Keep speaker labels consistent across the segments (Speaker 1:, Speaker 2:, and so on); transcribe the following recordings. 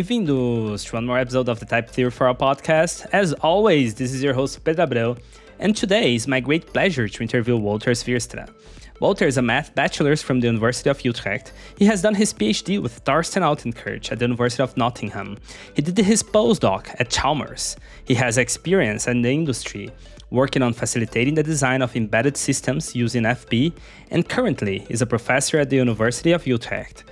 Speaker 1: bem-vindos to one more episode of the Type Theory Forall podcast. As always, this is your host Pedro Abreu, and today it's my great pleasure to interview Wouter Swierstra. Wouter is a Math Bachelor from the University of Utrecht. He has done his PhD with Thorsten Altenkirch at the University of Nottingham. He did his postdoc at Chalmers. He has experience in the industry, working on facilitating the design of embedded systems using FB, and currently is a professor at the University of Utrecht.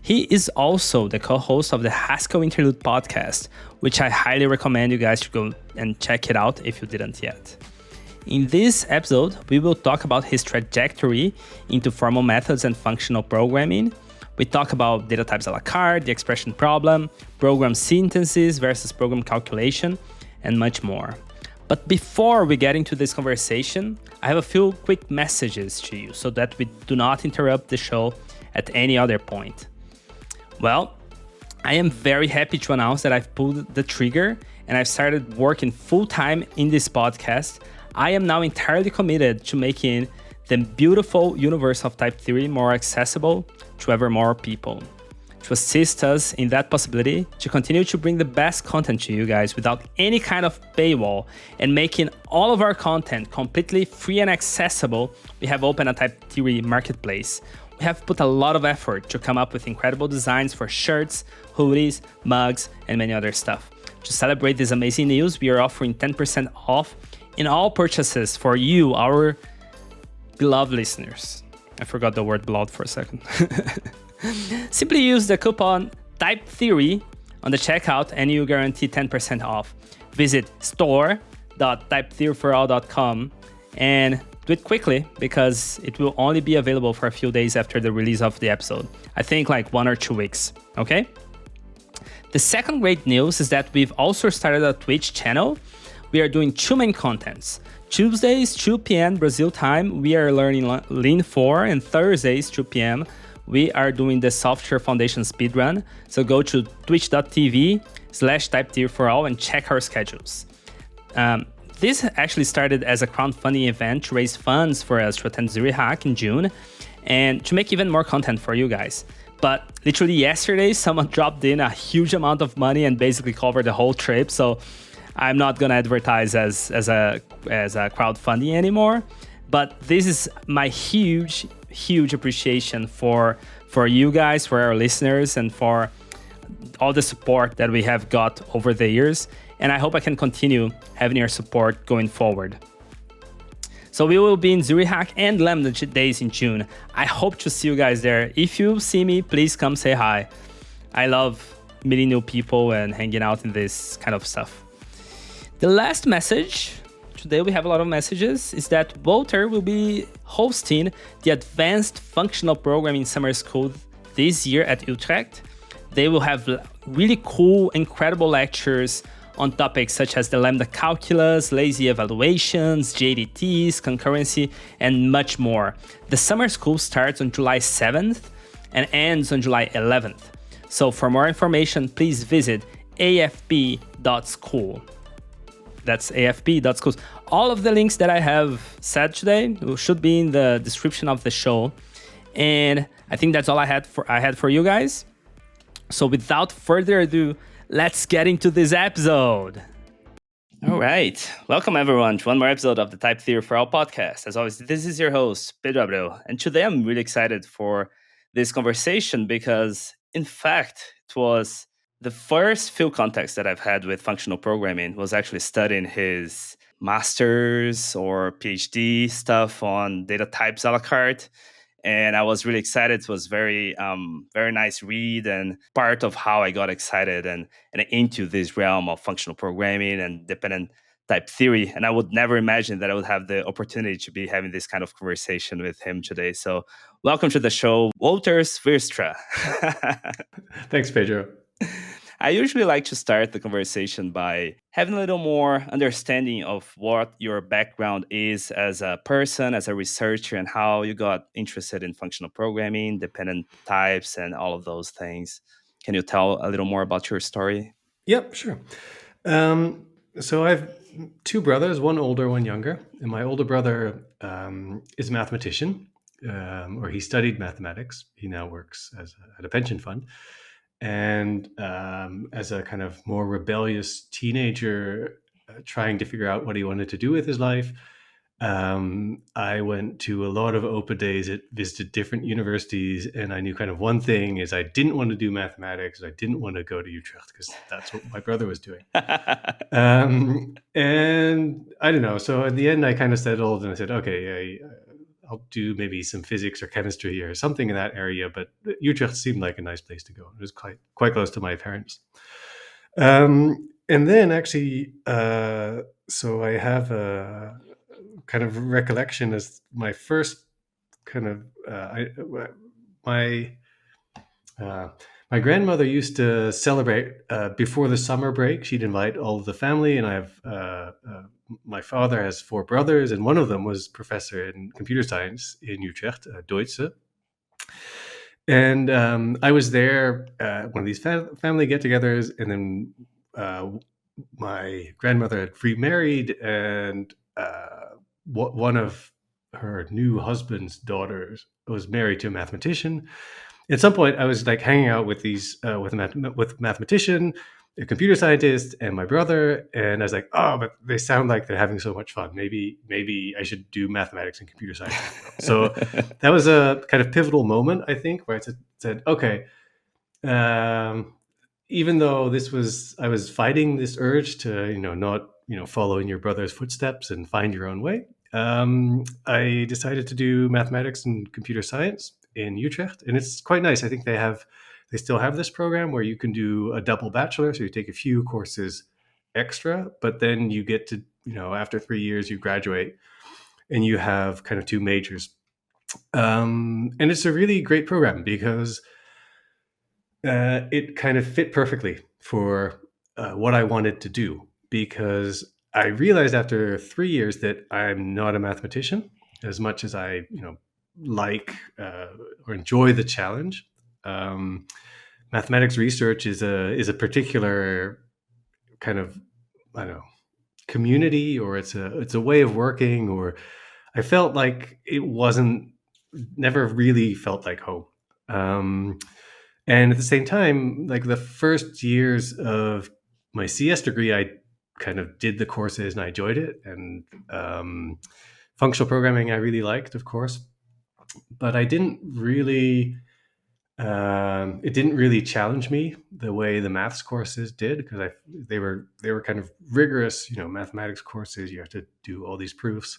Speaker 1: He is also the co-host of the Haskell Interlude Podcast, which I highly recommend you guys to go and check it out if you didn't yet. In this episode, we will talk about his trajectory into formal methods and functional programming. We talk about data types a la carte, the expression problem, program synthesis versus program calculation, and much more. But before we get into this conversation, I have a few quick messages to you so that we do not interrupt the show at any other point. Well, I am very happy to announce that I've pulled the trigger and I've started working full-time in this podcast. I am now entirely committed to making the beautiful universe of type theory more accessible to ever more people. To assist us in that possibility, to continue to bring the best content to you guys without any kind of paywall and making all of our content completely free and accessible, we have opened a type theory marketplace. We have put a lot of effort to come up with incredible designs for shirts, hoodies, mugs, and many other stuff. To celebrate this amazing news, we are offering 10% off in all purchases for you, our beloved listeners. I forgot the word beloved for a second. Simply use the coupon TYPETHEORY on the checkout and you guarantee 10% off. Visit store.typetheoryforall.com and do it quickly because it will only be available for a few days after the release of the episode. I think like 1 or 2 weeks, okay? The second great news is that we've also started a Twitch channel. We are doing 2 main contents. Tuesdays, 2 p.m. Brazil time, we are learning Lean 4, and Thursdays, 2 p.m., we are doing the Software Foundation speedrun. So go to twitch.tv/typetheoryforall and check our schedules. This actually started as a crowdfunding event to raise funds for us to attend Zurich Hack in June and to make even more content for you guys. But literally yesterday, someone dropped in a huge amount of money and basically covered the whole trip. So I'm not gonna advertise as a crowdfunding anymore. But this is my huge appreciation for you guys, for our listeners, and for all the support that we have got over the years. And I hope I can continue having your support going forward. So we will be in Zurich Hack and Lambda Days in June. I hope to see you guys there. If you see me, please come say hi. I love meeting new people and hanging out in this kind of stuff. The last message, today we have a lot of messages, is that Wouter will be hosting the Advanced Functional Programming Summer School this year at Utrecht. They will have really cool, incredible lectures on topics such as the lambda calculus, lazy evaluations, JDTs, concurrency, and much more. The summer school starts on July 7th and ends on July 11th. So for more information, please visit afp.school. That's afp.schools. All of the links that I have said today should be in the description of the show. And I think that's all I had for you guys. So without further ado, let's get into this episode. All right. Welcome, everyone, to one more episode of the Type Theory Forall podcast. As always, this is your host, Pedro Abreu. And today I'm really excited for this conversation because, in fact, it was the first field context that I've had with functional programming was actually studying his master's or PhD stuff on data types a la carte. And I was really excited. It was very nice read and part of how I got excited and into this realm of functional programming and dependent type theory. And I would never imagine that I would have the opportunity to be having this kind of conversation with him today. So welcome to the show, Wouter Swierstra.
Speaker 2: Thanks, Pedro.
Speaker 1: I usually like to start the conversation by having a little more understanding of what your background is as a person, as a researcher, and how you got interested in functional programming, dependent types, and all of those things. Can you tell a little more about your story?
Speaker 2: Yep, sure. So I have 2 brothers, one older, one younger. And my older brother is a mathematician, or he studied mathematics. He now works at a pension fund. And as a kind of more rebellious teenager, trying to figure out what he wanted to do with his life, I went to a lot of open days, visited different universities, and I knew kind of one thing is I didn't want to do mathematics. I didn't want to go to Utrecht because that's what my brother was doing. And I don't know. So at the end, I kind of settled and I said, okay, I'll do maybe some physics or chemistry or something in that area. But Utrecht seemed like a nice place to go. It was quite close to my parents. And then actually, so I have a kind of recollection as my first kind of my grandmother used to celebrate before the summer break. She'd invite all of the family, and I have my father has 4 brothers, and one of them was professor in computer science in Utrecht, Deutsche. And I was there at one of these family get-togethers, and then my grandmother had remarried, and one of her new husband's daughters was married to a mathematician. At some point, I was like hanging out with these with a mathematician, a computer scientist, and my brother, and I was like, oh, but they sound like they're having so much fun. Maybe I should do mathematics and computer science as well. So that was a kind of pivotal moment, I think, where I said, okay, even though I was fighting this urge to, not, follow in your brother's footsteps and find your own way. I decided to do mathematics and computer science in Utrecht, and it's quite nice. I think they still have this program where you can do a double bachelor, so you take a few courses extra, but then you get to, after 3 years, you graduate and you have kind of 2 majors. And it's a really great program because it kind of fit perfectly for what I wanted to do, because I realized after 3 years that I'm not a mathematician as much as I, like or enjoy the challenge. Mathematics research is a particular kind of, I don't know, community, or it's a way of working, or I felt like it never really felt like home. And at the same time, like the first years of my CS degree, I kind of did the courses and I enjoyed it. And functional programming I really liked, of course, but I didn't really. It didn't really challenge me the way the maths courses did, because they were kind of rigorous, mathematics courses. You have to do all these proofs.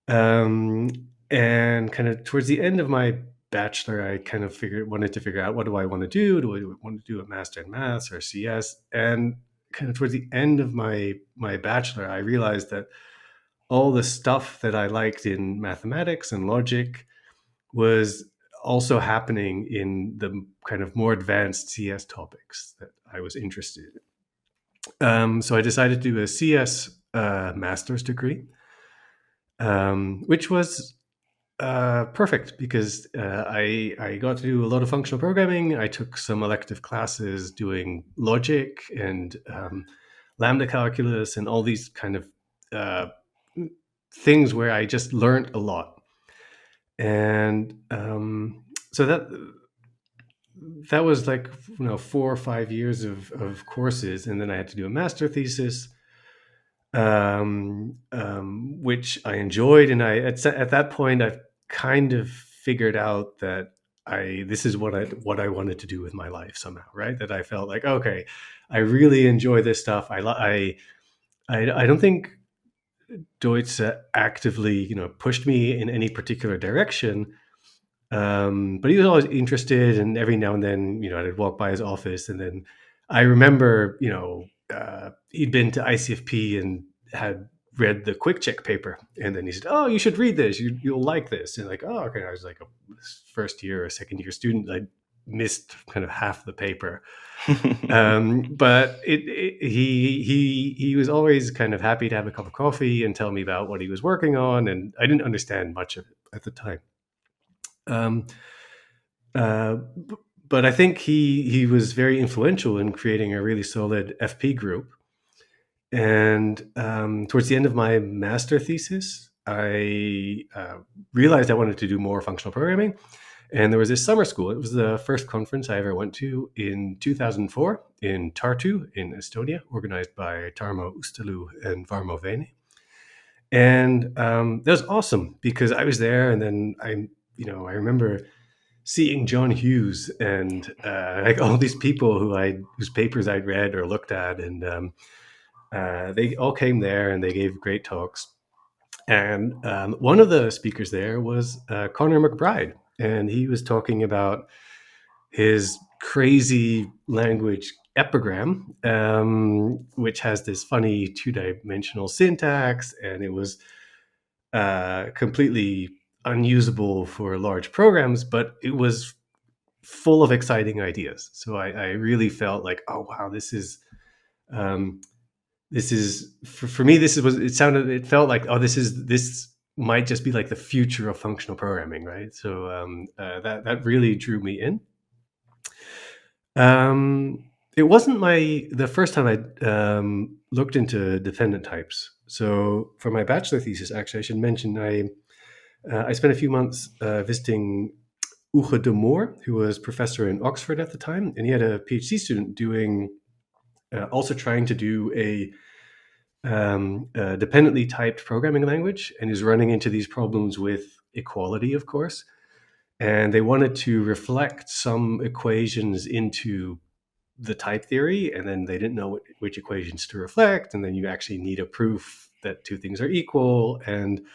Speaker 2: And kind of towards the end of my bachelor, I kind of wanted to figure out, what do I want to do? Do I want to do a master in maths or CS? And kind of towards the end of my bachelor, I realized that all the stuff that I liked in mathematics and logic was also happening in the kind of more advanced CS topics that I was interested in. So I decided to do a CS master's degree, which was perfect because I got to do a lot of functional programming. I took some elective classes doing logic and lambda calculus and all these kind of things where I just learned a lot. And so that was like 4 or 5 years of courses, and then I had to do a master thesis, which I enjoyed. And at that point I kind of figured out that this is what I wanted to do with my life somehow, right? That I felt like, okay, I really enjoy this stuff. I don't think Deutsche actively, pushed me in any particular direction. But he was always interested, and every now and then, I'd walk by his office, and then I remember, he'd been to ICFP and had read the quick check paper, and then he said, "Oh, you should read this. You'll like this." And like, oh, okay. I was like a first year or second year student. I missed kind of half the paper, but he was always kind of happy to have a cup of coffee and tell me about what he was working on, and I didn't understand much of it at the time. But I think he was very influential in creating a really solid FP group. And towards the end of my master thesis, I realized I wanted to do more functional programming. And there was this summer school. It was the first conference I ever went to in 2004 in Tartu in Estonia, organized by Tarmo Ustalu and Varmo Vene. And that was awesome because I was there, and then I remember seeing John Hughes and like all these people whose papers I'd read or looked at, and they all came there and they gave great talks. And one of the speakers there was Conor McBride, and he was talking about his crazy language epigram, which has this funny two-dimensional syntax, and it was completely unusable for large programs, but it was full of exciting ideas. So I really felt like, oh wow, this is for me. It felt like, oh, this might just be like the future of functional programming, right? So that really drew me in. It wasn't the first time I looked into dependent types. So for my bachelor thesis, actually, I should mention I spent a few months visiting Uge de Moor, who was professor in Oxford at the time, and he had a PhD student doing also trying to do a dependently typed programming language, and is running into these problems with equality, of course. And they wanted to reflect some equations into the type theory, and then they didn't know which equations to reflect, and then you actually need a proof that two things are equal. And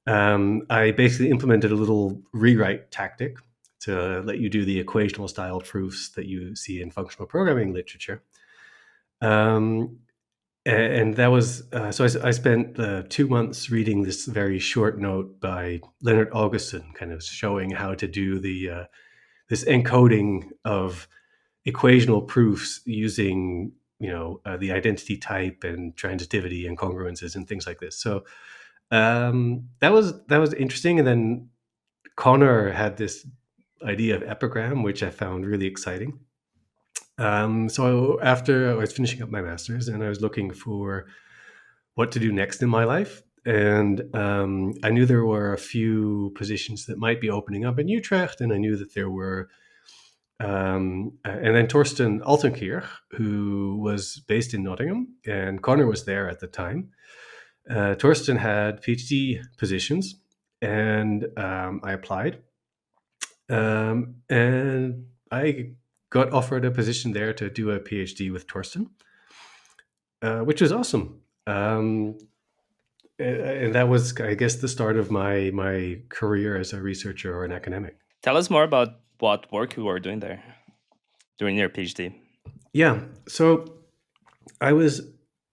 Speaker 2: I basically implemented a little rewrite tactic to let you do the equational style proofs that you see in functional programming literature. And that was so I spent 2 months reading this very short note by Leonard Augustin, kind of showing how to do this encoding of equational proofs using the identity type and transitivity and congruences and things like this. So that was interesting. And then Connor had this idea of epigram, which I found really exciting. So after I was finishing up my master's, and I was looking for what to do next in my life, and I knew there were a few positions that might be opening up in Utrecht, and I knew that there were and then Thorsten Altenkirch, who was based in Nottingham, and Connor was there at the time. Thorsten had PhD positions, and I applied, and I got offered a position there to do a PhD with Thorsten, which was awesome. And that was, I guess, the start of my career as a researcher or an academic.
Speaker 1: Tell us more about what work you were doing there during your PhD.
Speaker 2: Yeah, so I was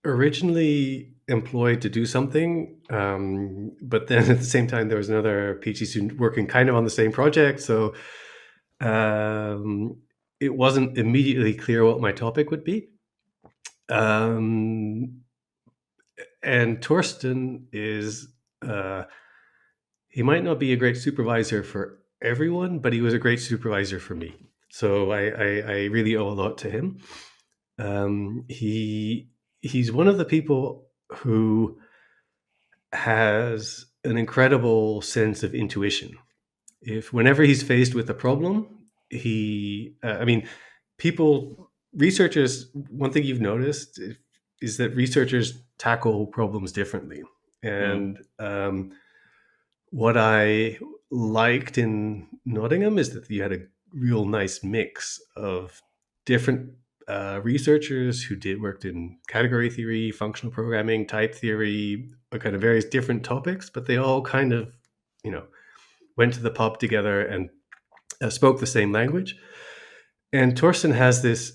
Speaker 2: originally employed to do something, but then at the same time there was another PhD student working kind of on the same project, so it wasn't immediately clear what my topic would be. And Thorsten is he might not be a great supervisor for everyone, but he was a great supervisor for me. So I really owe a lot to him. He's one of the people who has an incredible sense of intuition. Whenever he's faced with a problem, researchers, one thing you've noticed is that researchers tackle problems differently. And what I liked in Nottingham is that you had a real nice mix of different researchers who worked in category theory, functional programming, type theory, kind of various different topics, but they all kind of, went to the pub together and spoke the same language. And Thorsten has this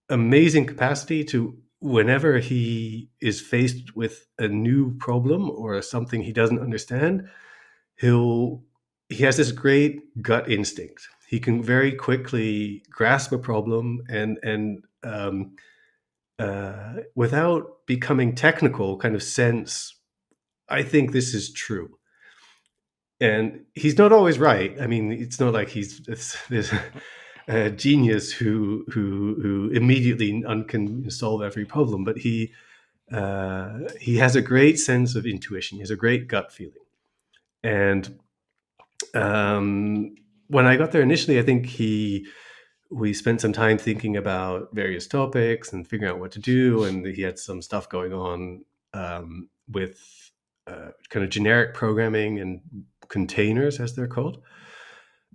Speaker 2: amazing capacity to, whenever he is faced with a new problem or something he doesn't understand, he has this great gut instinct. He can very quickly grasp a problem and without becoming technical, kind of sense, I think this is true. And he's not always right. I mean, it's not like he's this genius who immediately can solve every problem, but he has a great sense of intuition. He has a great gut feeling. And when I got there initially, I think we spent some time thinking about various topics and figuring out what to do, and he had some stuff going on with kind of generic programming and containers, as they're called.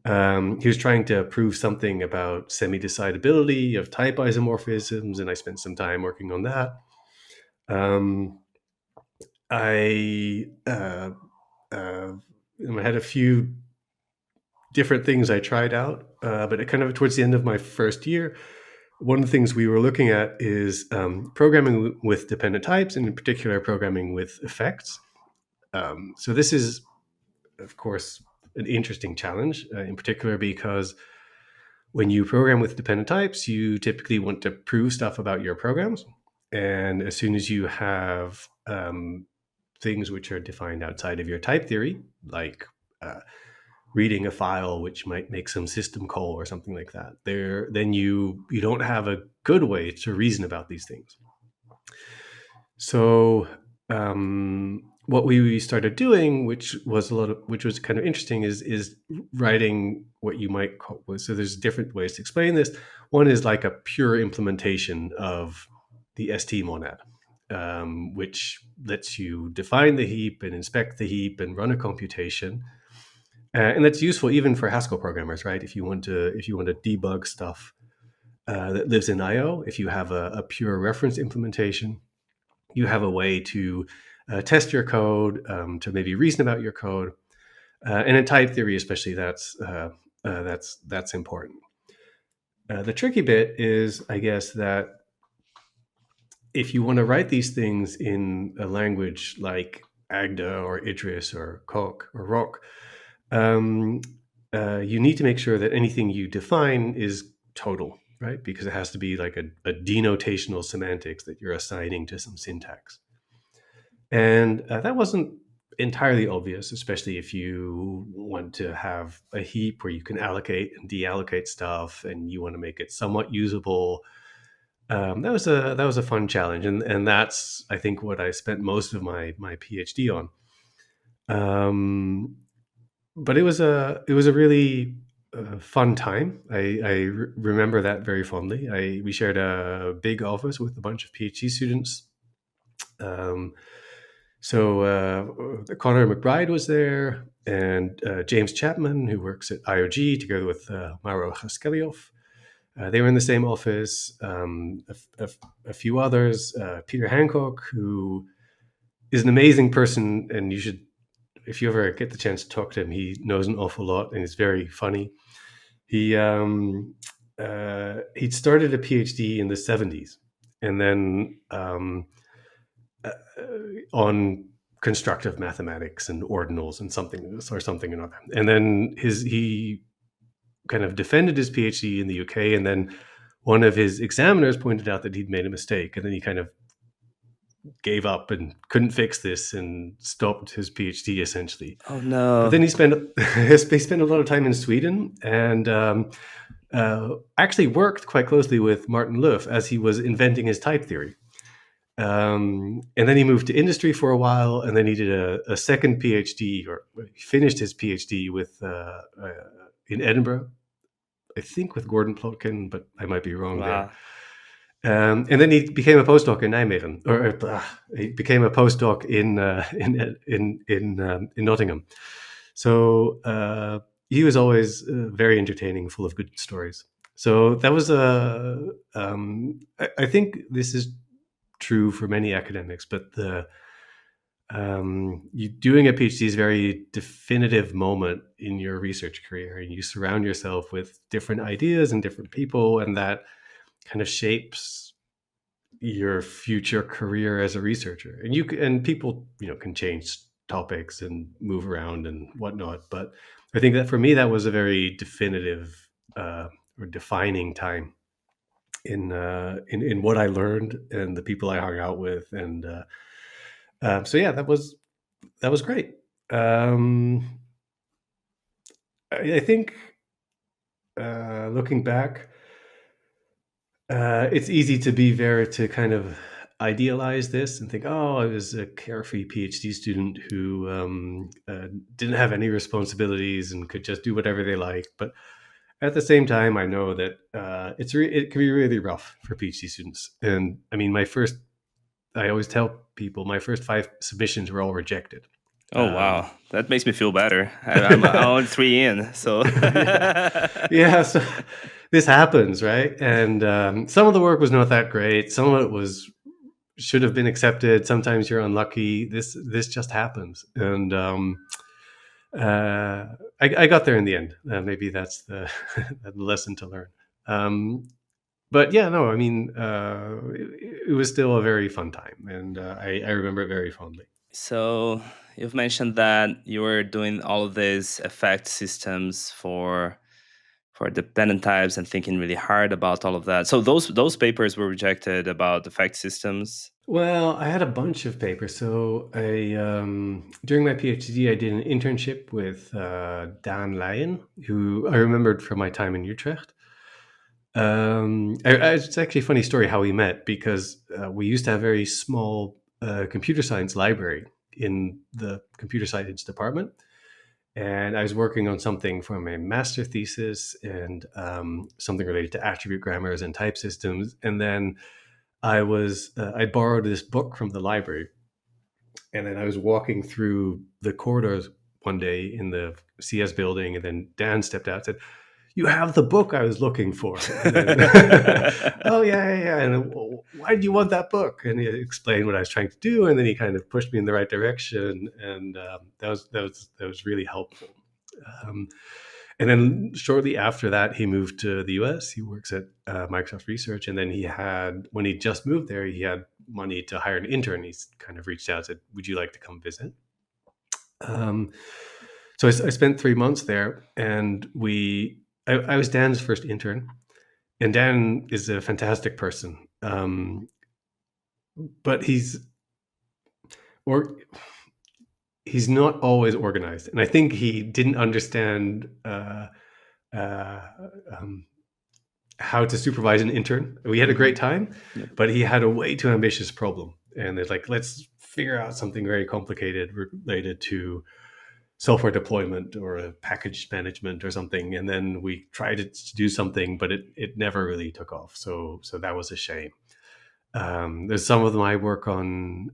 Speaker 2: He was trying to prove something about semi-decidability of type isomorphisms, and I spent some time working on that. I had a few different things I tried out, but it kind of towards the end of my first year, one of the things we were looking at is programming with dependent types, and in particular, programming with effects. So this is, of course, an interesting challenge, in particular because when you program with dependent types, you typically want to prove stuff about your programs. And as soon as you have things which are defined outside of your type theory, like reading a file which might make some system call or something like that, then you don't have a good way to reason about these things. So what we started doing, which was kind of interesting, is writing what you might call. So there's different ways to explain this. One is like a pure implementation of the ST monad, which lets you define the heap and inspect the heap and run a computation. And that's useful even for Haskell programmers, right? If you want to debug stuff that lives in I/O, if you have a pure reference implementation, you have a way to test your code, to maybe reason about your code, and in type theory, especially, that's important. The tricky bit is, I guess, that if you want to write these things in a language like Agda or Idris or Coq or Rock, you need to make sure that anything you define is total, right? Because it has to be like a denotational semantics that you're assigning to some syntax. And that wasn't entirely obvious, especially if you want to have a heap where you can allocate and deallocate stuff and you want to make it somewhat usable. That was a fun challenge, and that's, I think, what I spent most of my PhD on. But it was a really fun time. I remember that very fondly. We shared a big office with a bunch of PhD students. So Connor McBride was there, and James Chapman, who works at IOG, together with Mauro Haskeliov. They were in the same office. A few others. Peter Hancock, who is an amazing person, and you should, if you ever get the chance to talk to him, he knows an awful lot and is very funny. He'd started a PhD in the 70s, and then on constructive mathematics and ordinals and something another. And then he kind of defended his PhD in the UK, and then one of his examiners pointed out that he'd made a mistake, and then he kind of gave up and couldn't fix this and stopped his PhD essentially.
Speaker 1: Oh no!
Speaker 2: But then he spent a lot of time in Sweden, and actually worked quite closely with Martin Löf as he was inventing his type theory. And then he moved to industry for a while, and then he did a second PhD, or he finished his PhD in Edinburgh, I think with Gordon Plotkin, but I might be wrong there. And then he became a postdoc in Nijmegen, or he became a postdoc in Nottingham. So he was always very entertaining, full of good stories. So that was I think this is true for many academics, but you doing a PhD is a very definitive moment in your research career, and you surround yourself with different ideas and different people, and that kind of shapes your future career as a researcher. And people, can change topics and move around and whatnot. But I think that for me, that was a very definitive or defining time in what I learned and the people I hung out with. And so yeah, that was great. I think looking back, it's easy to kind of idealize this and think, oh, I was a carefree PhD student who didn't have any responsibilities and could just do whatever they like. But at the same time, I know that it can be really rough for PhD students. And I mean, I always tell people my first 5 submissions were all rejected.
Speaker 1: Oh, wow. That makes me feel better. I'm only 3 in, so.
Speaker 2: Yeah, so this happens, right? And some of the work was not that great. Some of it should have been accepted. Sometimes you're unlucky. This just happens. And I got there in the end. Maybe that's the lesson to learn. But yeah, no, I mean, it was still a very fun time, and I remember it very fondly.
Speaker 1: So you've mentioned that you were doing all of these effect systems for dependent types and thinking really hard about all of that. So those papers were rejected about effect systems.
Speaker 2: Well, I had a bunch of papers. So during my PhD, I did an internship with Dan Lyon, who I remembered from my time in Utrecht. It's actually a funny story how we met, because we used to have a very small computer science library in the computer science department. And I was working on something for my master thesis, and something related to attribute grammars and type systems. And then I borrowed this book from the library, and then I was walking through the corridors one day in the CS building, and then Dan stepped out and said, "You have the book I was looking for." And then, oh yeah. And why do you want that book? And he explained what I was trying to do, and then he kind of pushed me in the right direction, and that was really helpful. And then shortly after that, he moved to the US. He works at Microsoft Research, and then when he just moved there, he had money to hire an intern. He's kind of reached out and said, "Would you like to come visit?" So I spent 3 months there, and I was Dan's first intern, and Dan is a fantastic person, but he's not always organized, and I think he didn't understand how to supervise an intern. We had a great time, but he had a way too ambitious problem, and it's like, let's figure out something very complicated related to software deployment or a package management or something, and then we tried to do something, but it never really took off. So that was a shame. There's some of my work on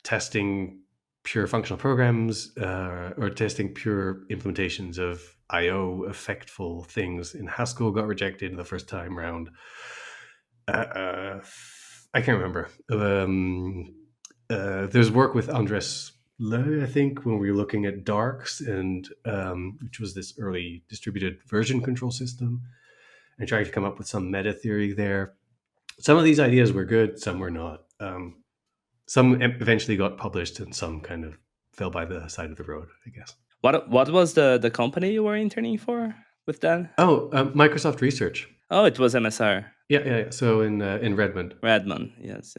Speaker 2: testing pure functional programs, or testing pure implementations of I/O effectful things in Haskell got rejected the first time round. I can't remember. There's work with Andres I think, when we were looking at darks, and which was this early distributed version control system, and trying to come up with some meta theory there. Some of these ideas were good, some were not. Some eventually got published, and some kind of fell by the side of the road, I guess.
Speaker 1: What was the company you were interning for with that?
Speaker 2: Oh, Microsoft Research.
Speaker 1: Oh, it was MSR.
Speaker 2: Yeah. So in Redmond.
Speaker 1: Redmond, yes.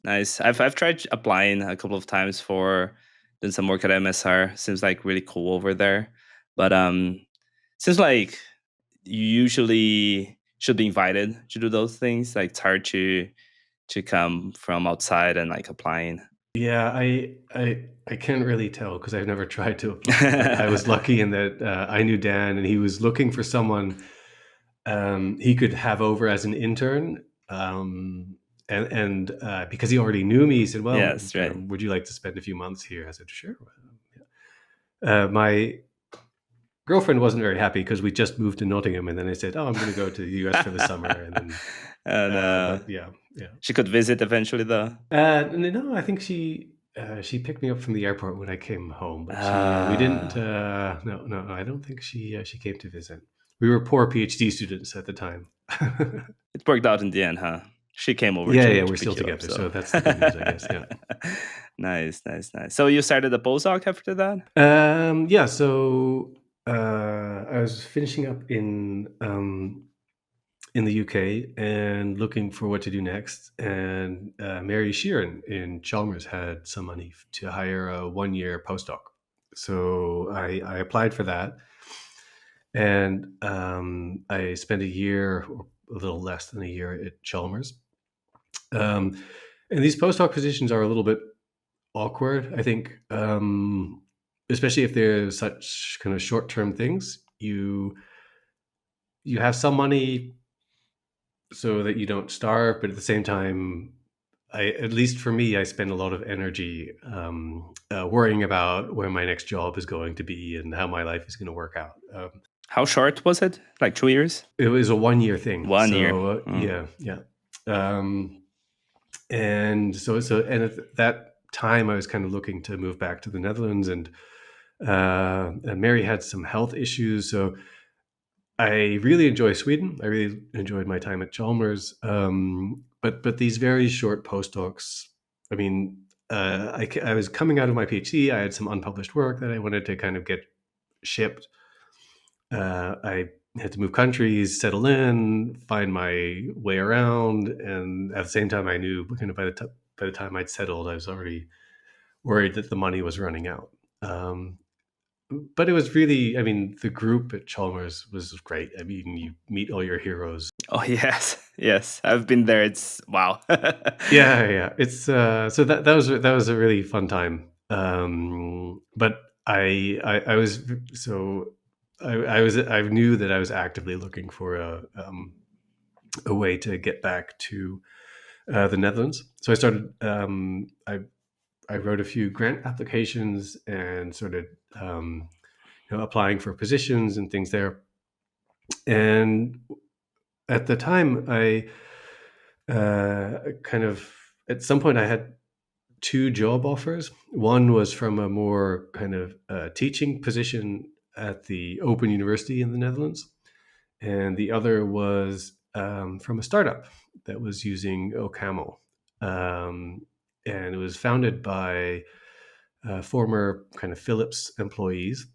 Speaker 1: Nice. I've tried applying a couple of times for doing some work at MSR. Seems like really cool over there, but seems like you usually should be invited to do those things. Like, it's hard to come from outside and like applying.
Speaker 2: Yeah, I can't really tell because I've never tried to apply. I was lucky in that I knew Dan, and he was looking for someone he could have over as an intern. And because he already knew me, he said, "Well,
Speaker 1: yes, right.
Speaker 2: Would you like to spend a few months here?" I said, "Sure." My girlfriend wasn't very happy because we just moved to Nottingham, and then I said, "Oh, I'm going to go to the US for the summer." And then, yeah.
Speaker 1: She could visit eventually, though.
Speaker 2: No, I think she picked me up from the airport when I came home, but we didn't. No, I don't think she came to visit. We were poor PhD students at the time.
Speaker 1: It worked out in the end, huh? She came over.
Speaker 2: Yeah, we're still together, so that's the good news, I guess. Yeah.
Speaker 1: Nice. So you started a postdoc after that?
Speaker 2: Yeah. So I was finishing up in the UK and looking for what to do next. And Mary Sheeran in Chalmers had some money to hire a 1-year postdoc, so I applied for that. And I spent a year, or a little less than a year at Chalmers. And these postdoc positions are a little bit awkward, I think, especially if they're such kind of short-term things. You have some money so that you don't starve, but at the same time, at least for me, I spend a lot of energy worrying about where my next job is going to be and how my life is going to work out.
Speaker 1: How short was it? Like 2 years?
Speaker 2: It was a 1 year thing.
Speaker 1: 1 year.
Speaker 2: Yeah. And and at that time, I was kind of looking to move back to the Netherlands, and Mary had some health issues, so I really enjoy Sweden. I really enjoyed my time at Chalmers. But these very short postdocs, I mean, I was coming out of my PhD. I had some unpublished work that I wanted to kind of get shipped. I had to move countries, settle in, find my way around, and at the same time, I knew kind of by the time I'd settled, I was already worried that the money was running out. But it was really, I mean, the group at Chalmers was great. I mean, you meet all your heroes.
Speaker 1: Oh, yes, I've been there. It's wow.
Speaker 2: Yeah. It's so that was a really fun time. But I was so I knew that I was actively looking for a way to get back to the Netherlands. So I started. I wrote a few grant applications and started applying for positions and things there. And at the time, I kind of at some point I had 2 job offers. One was from a more kind of teaching position at the Open University in the Netherlands, and the other was from a startup that was using OCaml. And it was founded by former kind of Philips employees,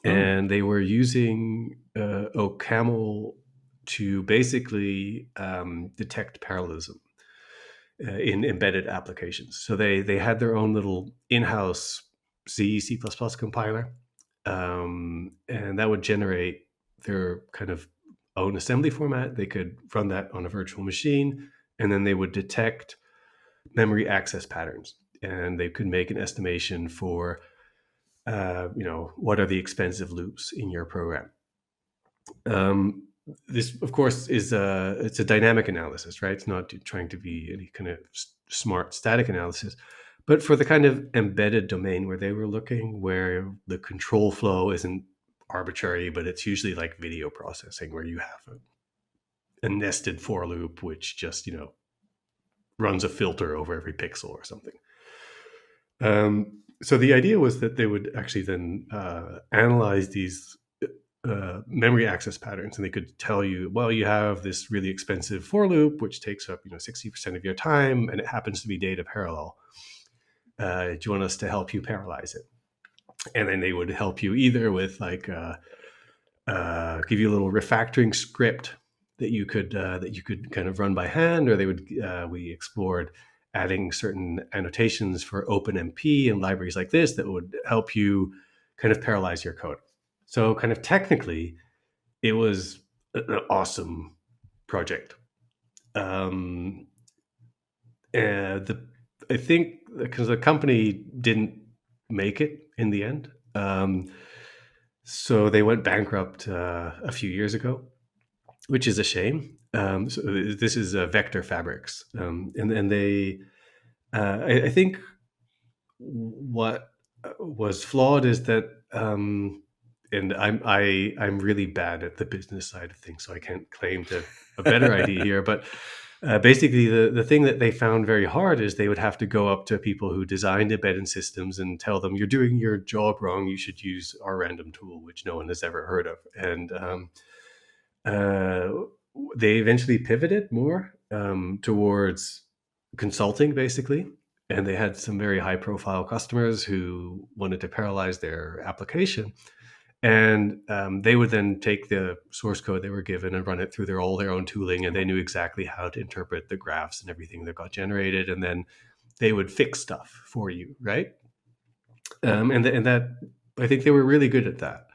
Speaker 2: and they were using OCaml to basically detect parallelism in embedded applications. So they had their own little in-house C++ compiler, and that would generate their kind of own assembly format. They could run that on a virtual machine, and then they would detect memory access patterns, and they could make an estimation for what are the expensive loops in your program. This, of course, is it's a dynamic analysis, right? It's not trying to be any kind of smart static analysis, but for the kind of embedded domain where they were looking, where the control flow isn't arbitrary, but it's usually like video processing, where you have a nested for loop which just runs a filter over every pixel or something. So the idea was that they would actually then analyze these memory access patterns, and they could tell you, well, you have this really expensive for loop which takes up 60% of your time, and it happens to be data parallel. Do you want us to help you parallelize it? And then they would help you either with give you a little refactoring script that you could kind of run by hand, or they would we explored adding certain annotations for OpenMP and libraries like this that would help you kind of parallelize your code. So kind of technically, it was an awesome project. And I think because the company didn't make it in the end, so they went bankrupt a few years ago, which is a shame. So this is Vector Fabrics, and they, I think, what was flawed is that, and I'm really bad at the business side of things, so I can't claim to a better idea here. But basically, the thing that they found very hard is they would have to go up to people who designed embedded systems and tell them, "You're doing your job wrong. You should use our random tool," which no one has ever heard of. And they eventually pivoted more towards consulting, basically. And they had some very high-profile customers who wanted to parallelize their application. And they would then take the source code they were given and run it through all their own tooling, and they knew exactly how to interpret the graphs and everything that got generated. And then they would fix stuff for you, right? And that, I think they were really good at that.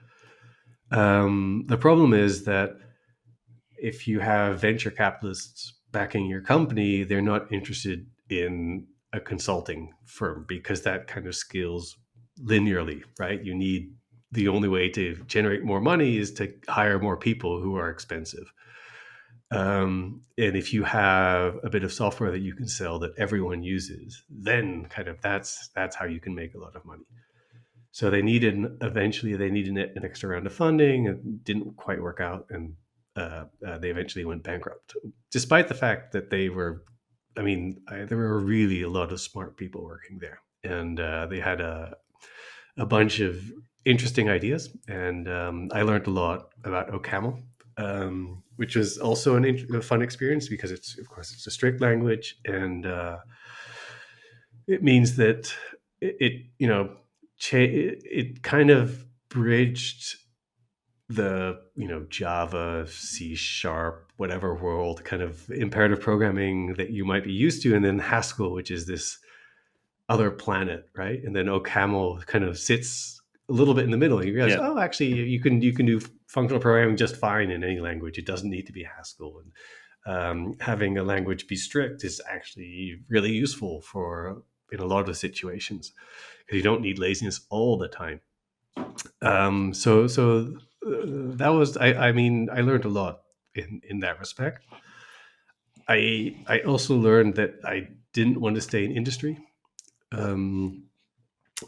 Speaker 2: The problem is that if you have venture capitalists backing your company, they're not interested in a consulting firm because that kind of scales linearly, right? You need the only way to generate more money is to hire more people who are expensive. And if you have a bit of software that you can sell that everyone uses, then kind of that's how you can make a lot of money. So eventually they needed an extra round of funding. It didn't quite work out, and they eventually went bankrupt, despite the fact that there were really a lot of smart people working there, and they had a bunch of interesting ideas. And I learned a lot about OCaml, which was also a fun experience because it's a strict language, and it means that it kind of bridged the Java, C Sharp, whatever world kind of imperative programming that you might be used to, and then Haskell, which is this other planet, right? And then OCaml kind of sits a little bit in the middle. You realize, oh, actually, you can do functional programming just fine in any language. It doesn't need to be Haskell. And having a language be strict is actually really useful in a lot of situations because you don't need laziness all the time. So that was, I learned a lot in that respect. I also learned that I didn't want to stay in industry. So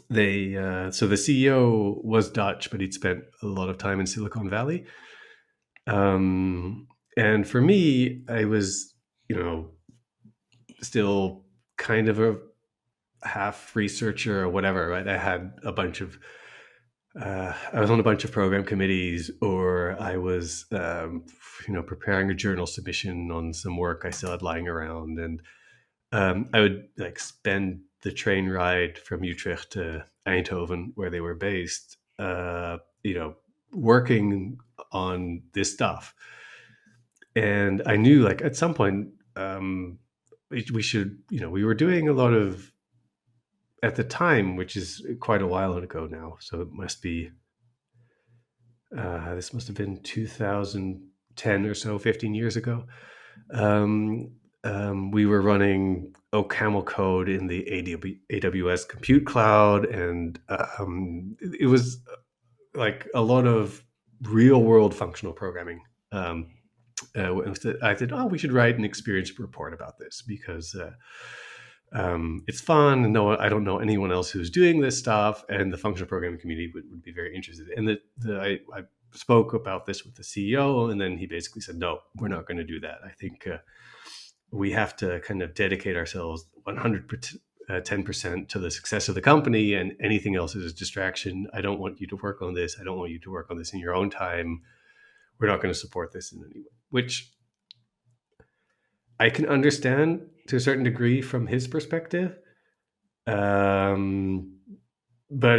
Speaker 2: the CEO was Dutch, but he'd spent a lot of time in Silicon Valley. And for me, I was, still kind of a half researcher or whatever, right? I was on a bunch of program committees, or I was, preparing a journal submission on some work I still had lying around. And I would spend the train ride from Utrecht to Eindhoven, where they were based, working on this stuff. And I knew at some point we should, we were doing a lot of, at the time, which is quite a while ago now. So it must be, this must have been 2010 or so, 15 years ago. We were running OCaml code in the AWS compute cloud, and it was a lot of real world functional programming. I said, we should write an experience report about this because it's fun. And I don't know anyone else who's doing this stuff, and the functional programming community would be very interested. And I spoke about this with the CEO, and then he basically said, no, we're not going to do that. I think we have to kind of dedicate ourselves 110% to the success of the company, and anything else is a distraction. I don't want you to work on this. I don't want you to work on this in your own time. We're not going to support this in any way, which I can understand to a certain degree from his perspective. But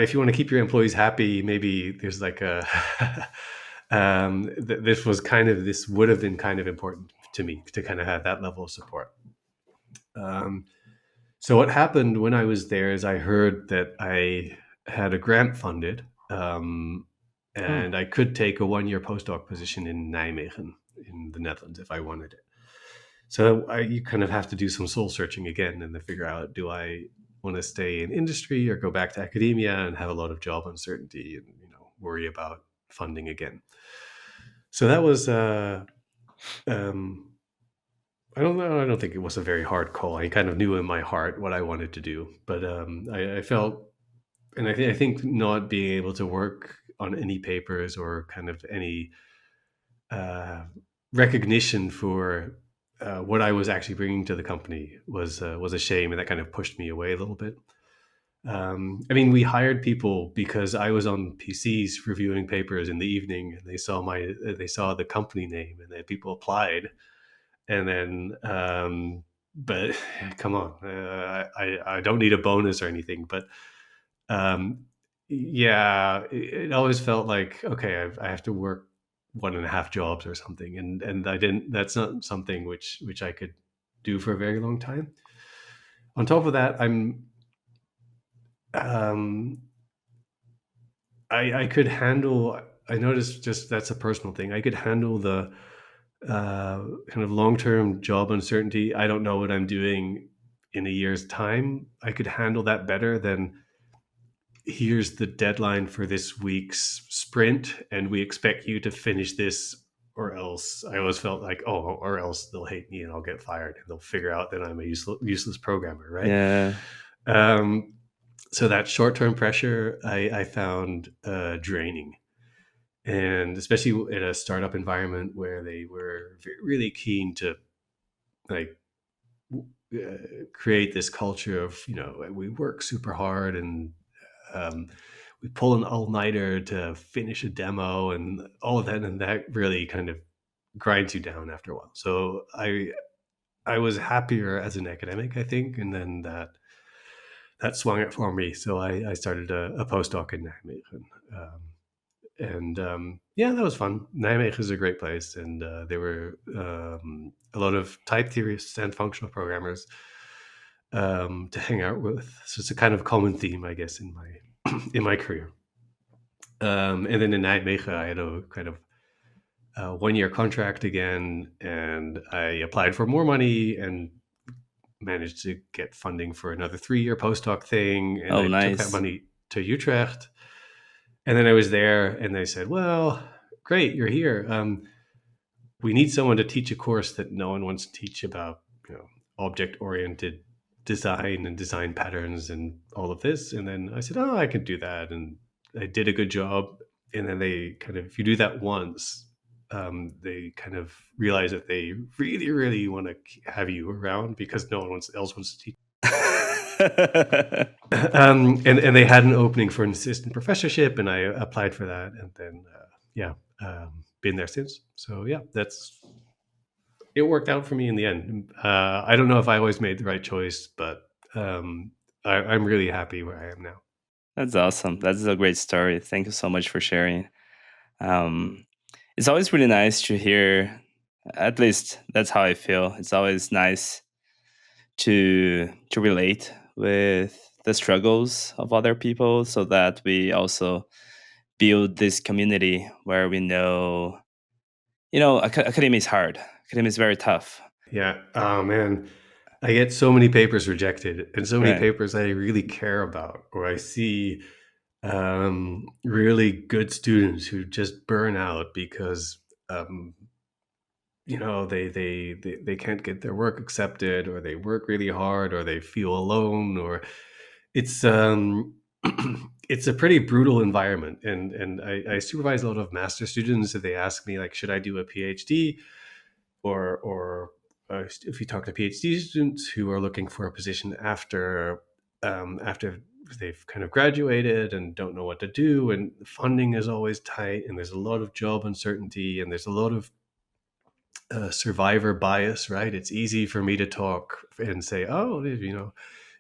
Speaker 2: if you want to keep your employees happy, maybe there's this would have been kind of important to me to kind of have that level of support. So what happened when I was there is I heard that I had a grant funded, and I could take a 1-year postdoc position in Nijmegen in the Netherlands if I wanted it. So you kind of have to do some soul searching again and then figure out, do I want to stay in industry or go back to academia and have a lot of job uncertainty and worry about funding again? So that was I don't think it was a very hard call. I kind of knew in my heart what I wanted to do, but I felt, and I think not being able to work on any papers or kind of any recognition for what I was actually bringing to the company was a shame, and that kind of pushed me away a little bit. We hired people because I was on PCs reviewing papers in the evening, and they saw the company name, and then people applied. And then, but come on, I don't need a bonus or anything, but it always felt like, okay, I have to work 1.5 jobs or something, and I didn't. That's not something which I could do for a very long time. On top of that, I could handle. I noticed, just that's a personal thing. I could handle the kind of long-term job uncertainty. I don't know what I'm doing in a year's time. I could handle that better than here's the deadline for this week's sprint, and we expect you to finish this, or else. I always felt like, oh, or else they'll hate me and I'll get fired, and they'll figure out that I'm a useless programmer, right?
Speaker 1: Yeah.
Speaker 2: So that short-term pressure I found draining, and especially in a startup environment where they were really keen to like create this culture of, we work super hard, and we pull an all-nighter to finish a demo and all of that, and that really kind of grinds you down after a while. So I was happier as an academic, I think, and then that swung it for me. So I started a postdoc in Nijmegen. Yeah, that was fun. Nijmegen is a great place, and there were a lot of type theorists and functional programmers to hang out with. So it's a kind of common theme, I guess, in my career. And then in Nijmegen, I had a kind of 1-year contract again, and I applied for more money and managed to get funding for another 3-year postdoc thing. And
Speaker 1: Oh,
Speaker 2: I took that
Speaker 1: nice.
Speaker 2: money to Utrecht. And then I was there, and they said, well, great, you're here. We need someone to teach a course that no one wants to teach about, object-oriented design and design patterns and all of this. And then I said, oh, I can do that. And I did a good job. And then they kind of, if you do that once, they kind of realize that they really, really want to have you around because no one else wants to teach. And they had an opening for an assistant professorship, and I applied for that, and then been there since. So yeah, it worked out for me in the end. I don't know if I always made the right choice, but I'm really happy where I am now.
Speaker 1: That's awesome. That's a great story. Thank you so much for sharing. It's always really nice to hear. At least that's how I feel. It's always nice to relate with the struggles of other people, so that we also build this community where we know, academia is hard. Academia is very tough.
Speaker 2: Yeah. Oh man, I get so many papers rejected, and so many
Speaker 1: Right.
Speaker 2: papers I really care about, or I see really good students who just burn out because they can't get their work accepted, or they work really hard, or they feel alone, or it's it's a pretty brutal environment. And I supervise a lot of master students, and they ask me, like, should I do a PhD, or if you talk to PhD students who are looking for a position after they've kind of graduated and don't know what to do, and funding is always tight, and there's a lot of job uncertainty, and there's a lot of survivor bias, right? It's easy for me to talk and say, oh,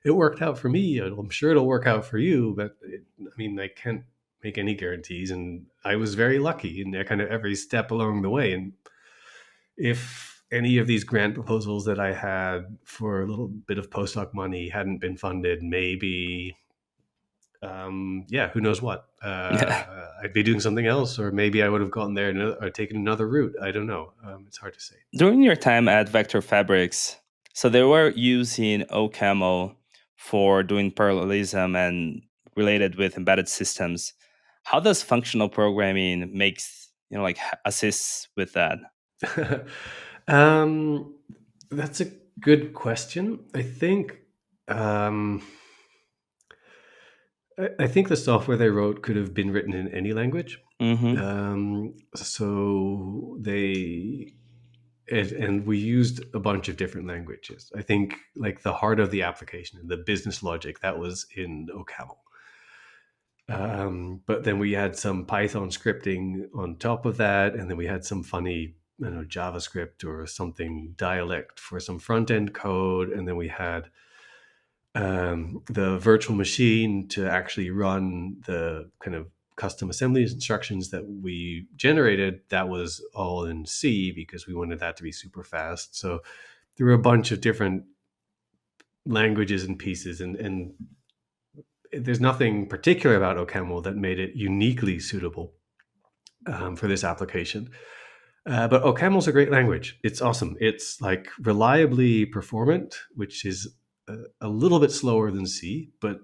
Speaker 2: it worked out for me. I'm sure it'll work out for you. But I can't make any guarantees. And I was very lucky in kind of every step along the way. And if any of these grant proposals that I had for a little bit of postdoc money hadn't been funded, maybe, who knows what? I'd be doing something else, or maybe I would have gone there or taken another route. I don't know. It's hard to say.
Speaker 1: During your time at Vector Fabrics, so they were using OCaml for doing parallelism and related with embedded systems. How does functional programming assists with that?
Speaker 2: That's a good question. I think I think the software they wrote could have been written in any language. So and we used a bunch of different languages. I think like the heart of the application and the business logic, that was in OCaml. But then we had some Python scripting on top of that, and then we had some funny, JavaScript or something dialect for some front end code, and then we had the virtual machine to actually run the kind of custom assembly instructions that we generated. That was all in C because we wanted that to be super fast. So there were a bunch of different languages and pieces, and there's nothing particular about OCaml that made it uniquely suitable for this application. But OCaml's a great language. It's awesome. It's like reliably performant, which is a little bit slower than C, but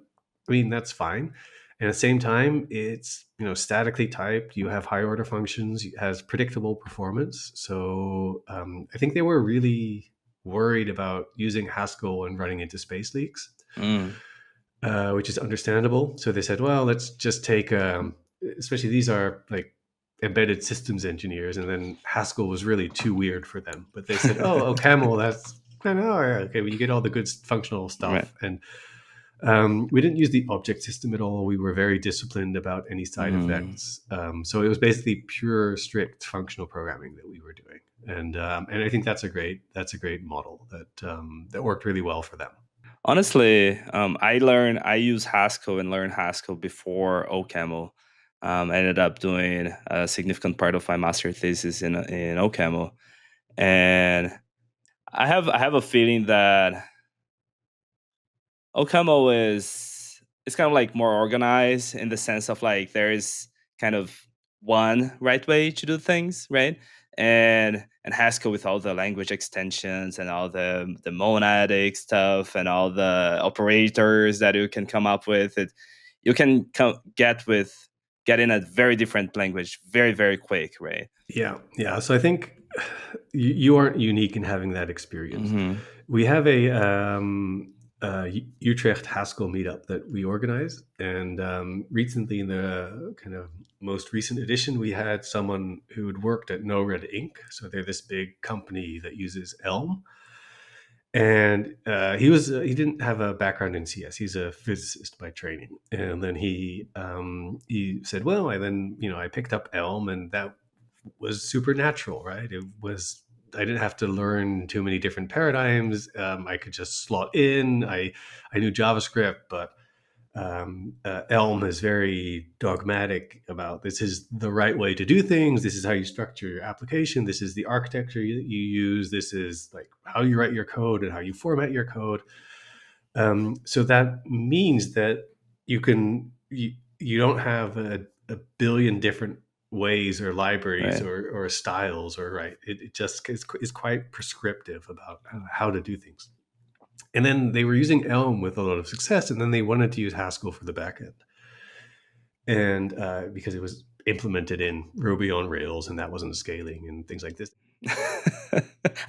Speaker 2: I mean that's fine. And at the same time, it's statically typed. You have high order functions. It has predictable performance. So I think they were really worried about using Haskell and running into space leaks, which is understandable. So they said, well, let's just take, especially these are like embedded systems engineers, and then Haskell was really too weird for them. But they said, oh, OCaml, that's kind of okay. Well, you get all the good functional stuff,
Speaker 1: Right.
Speaker 2: and we didn't use the object system at all. We were very disciplined about any side effects. So it was basically pure, strict functional programming that we were doing, and I think that's a great model that worked really well for them.
Speaker 1: Honestly, I use Haskell and learned Haskell before OCaml. I ended up doing a significant part of my master thesis in OCaml, and I have a feeling that OCaml is kind of like more organized in the sense of like there is kind of one right way to do things, right? And Haskell with all the language extensions and all the monadic stuff and all the operators that you can come up with, you can get in a very different language very, very quick, right?
Speaker 2: Yeah. So I think you aren't unique in having that experience.
Speaker 1: Mm-hmm.
Speaker 2: We have a Utrecht Haskell meetup that we organize, and recently in the kind of most recent edition, we had someone who had worked at No Red Inc. So they're this big company that uses Elm, and he didn't have a background in CS. He's a physicist by training, and then he said, well, I picked up Elm, and that was supernatural, right? I didn't have to learn too many different paradigms. I could just slot in. I knew JavaScript, but Elm is very dogmatic about this is the right way to do things. This is how you structure your application. This is the architecture you use. This is like how you write your code and how you format your code. So that means that you don't have a billion different ways or libraries
Speaker 1: Right.
Speaker 2: or styles, or it just is quite prescriptive about how to do things. And then they were using Elm with a lot of success, and then they wanted to use Haskell for the backend, and because it was implemented in Ruby on Rails, and that wasn't scaling and things like this.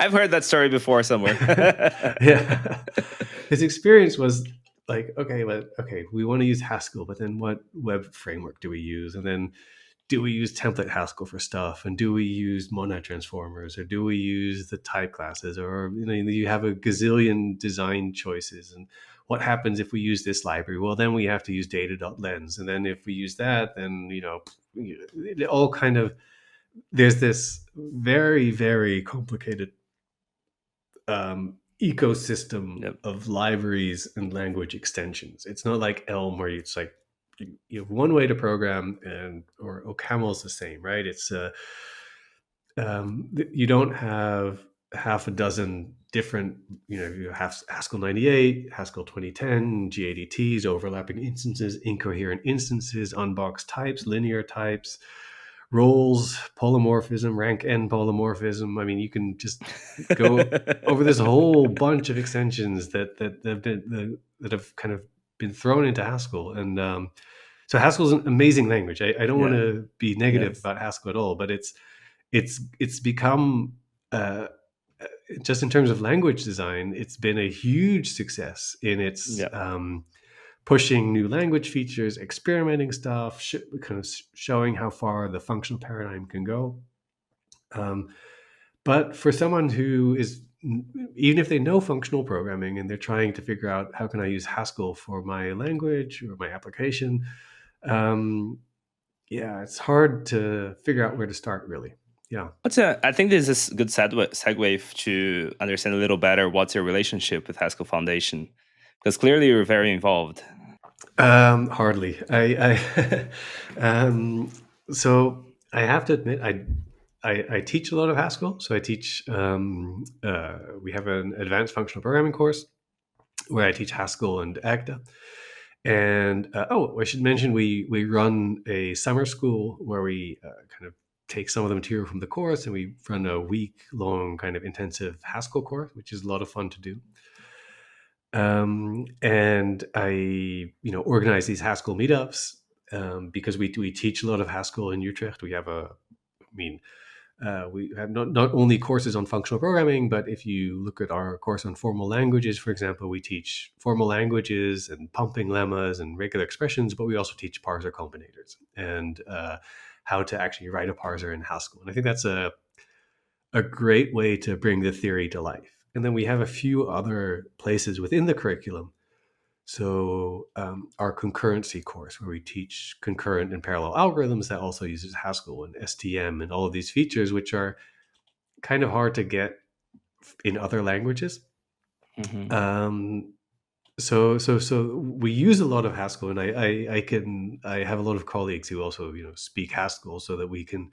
Speaker 1: I've heard that story before somewhere.
Speaker 2: Yeah, his experience was like, okay, we want to use Haskell, but then what web framework do we use? And then do we use template Haskell for stuff? And do we use monad transformers? Or do we use the type classes? Or you have a gazillion design choices. And what happens if we use this library? Well, then we have to use data.lens. And then if we use that, then it all kind of, there's this very, very complicated ecosystem
Speaker 1: Yep.
Speaker 2: of libraries and language extensions. It's not like Elm where it's like you have one way to program, or OCaml is the same, right? It's you don't have half a dozen different, you have Haskell 98, Haskell 2010, GADTs, overlapping instances, incoherent instances, unboxed types, linear types, roles, polymorphism, rank n polymorphism. I mean, you can just go over this whole bunch of extensions that have kind of been thrown into Haskell. And so Haskell is an amazing language. I don't want to be negative about Haskell at all, but it's become just in terms of language design, it's been a huge success in its pushing new language features, experimenting stuff, kind of showing how far the functional paradigm can go. But for someone who is, even if they know functional programming and they're trying to figure out how can I use Haskell for my language or my application, it's hard to figure out where to start, really. Yeah.
Speaker 1: I think this is a good segue to understand a little better what's your relationship with Haskell Foundation, because clearly you're very involved.
Speaker 2: Hardly. So I have to admit, I teach a lot of Haskell. So I teach. We have an advanced functional programming course where I teach Haskell and Agda. And I should mention we run a summer school where we kind of take some of the material from the course and we run a week-long kind of intensive Haskell course, which is a lot of fun to do. And I, organize these Haskell meetups because we teach a lot of Haskell in Utrecht. We have we have not only courses on functional programming, but if you look at our course on formal languages, for example, we teach formal languages and pumping lemmas and regular expressions, but we also teach parser combinators and how to actually write a parser in Haskell. And I think that's a great way to bring the theory to life. And then we have a few other places within the curriculum. So our concurrency course, where we teach concurrent and parallel algorithms, that also uses Haskell and STM and all of these features, which are kind of hard to get in other languages.
Speaker 1: Mm-hmm.
Speaker 2: So we use a lot of Haskell, and I have a lot of colleagues who also speak Haskell so that we can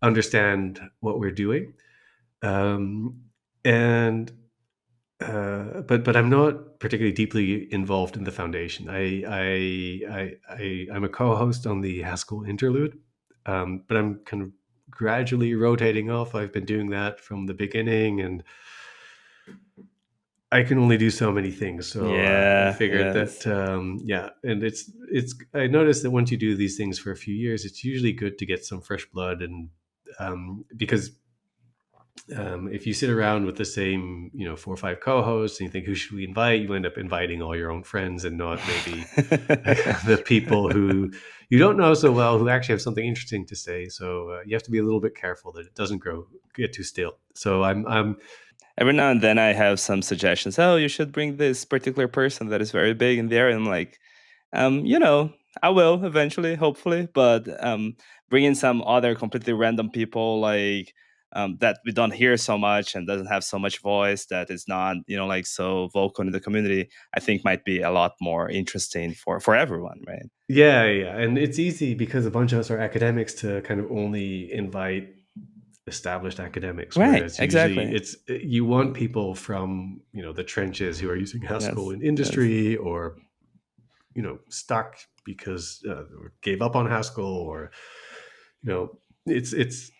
Speaker 2: understand what we're doing. But I'm not particularly deeply involved in the foundation. I'm a co-host on the Haskell Interlude, but I'm kind of gradually rotating off. I've been doing that from the beginning, and I can only do so many things. So I figured that, and it's. I noticed that once you do these things for a few years, it's usually good to get some fresh blood, and because if you sit around with the same, 4 or 5 co-hosts and you think, who should we invite? You end up inviting all your own friends and not maybe the people who you don't know so well, who actually have something interesting to say. So you have to be a little bit careful that it doesn't get too still. So I'm
Speaker 1: every now and then I have some suggestions. Oh, you should bring this particular person that is very big in there. And I'm like, I will eventually, hopefully, but bringing some other completely random people like that we don't hear so much and doesn't have so much voice, that is not, like so vocal in the community, I think might be a lot more interesting for everyone, right?
Speaker 2: Yeah. And it's easy because a bunch of us are academics to kind of only invite established academics,
Speaker 1: right?
Speaker 2: Whereas
Speaker 1: Exactly.
Speaker 2: usually you want people from the trenches who are using Haskell in industry, or stuck because gave up on Haskell, or it's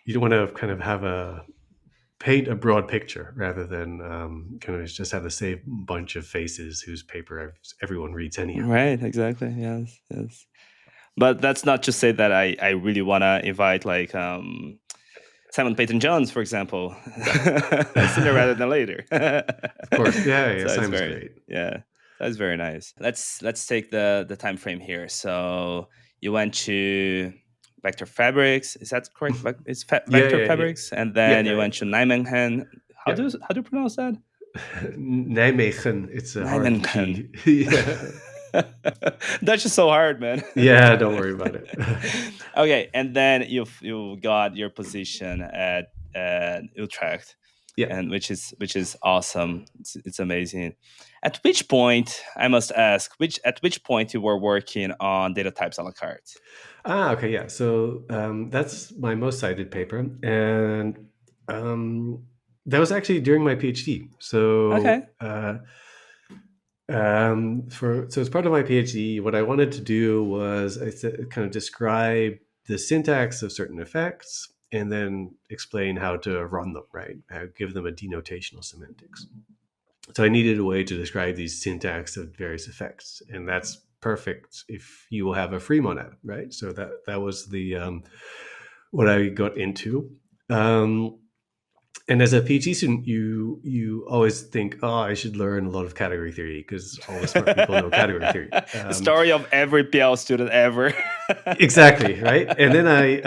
Speaker 2: you don't want to kind of paint a broad picture rather than kind of just have the same bunch of faces whose paper everyone reads anyhow.
Speaker 1: Right, exactly. Yes. But that's not to say that I really want to invite like Simon Peyton-Jones, for example, sooner rather than later.
Speaker 2: Of course, yeah.
Speaker 1: So
Speaker 2: Simon's great.
Speaker 1: Yeah, that's very nice. Let's take the time frame here. So you went to Vector Fabrics, is that correct? It's Vector Fabrics, and then you went to Nijmegen. How do you pronounce that?
Speaker 2: Nijmegen. It's a hard key.
Speaker 1: That's just so hard, man.
Speaker 2: Yeah, don't worry about it.
Speaker 1: Okay, and then you got your position at Utrecht, and which is awesome. It's amazing. At which point, I must ask, at which point you were working on Datatypes a la carte?
Speaker 2: Okay, yeah. So that's my most cited paper, and that was actually during my PhD. So
Speaker 1: okay.
Speaker 2: So as part of my PhD, what I wanted to do was kind of describe the syntax of certain effects and then explain how to run them, right? How give them a denotational semantics. So I needed a way to describe these syntax of various effects, and that's perfect if you will have a free monad, right? So that was the what I got into. And as a PhD student, you always think, oh, I should learn a lot of category theory because all the smart people know category theory.
Speaker 1: The story of every PL student ever.
Speaker 2: Exactly, right? And then I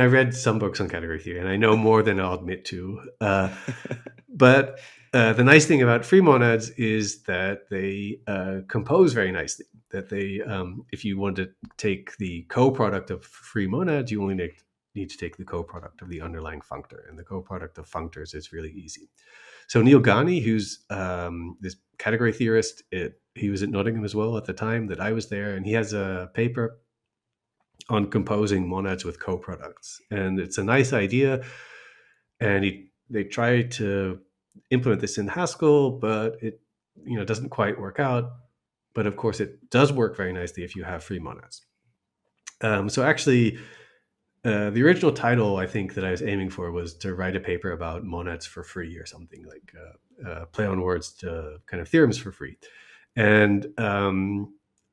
Speaker 2: read some books on category theory, and I know more than I'll admit to. But the nice thing about free monads is that they compose very nicely. That they, if you want to take the co-product of free monads, you only need to take the co-product of the underlying functor, and the co-product of functors is really easy. So Neil Ghani, who's this category theorist, he was at Nottingham as well at the time that I was there, and he has a paper on composing monads with co-products, and it's a nice idea. And they try to implement this in Haskell, but it doesn't quite work out. But of course, it does work very nicely if you have free monads. So actually, the original title I think that I was aiming for was to write a paper about monads for free or something like play on words to kind of theorems for free. And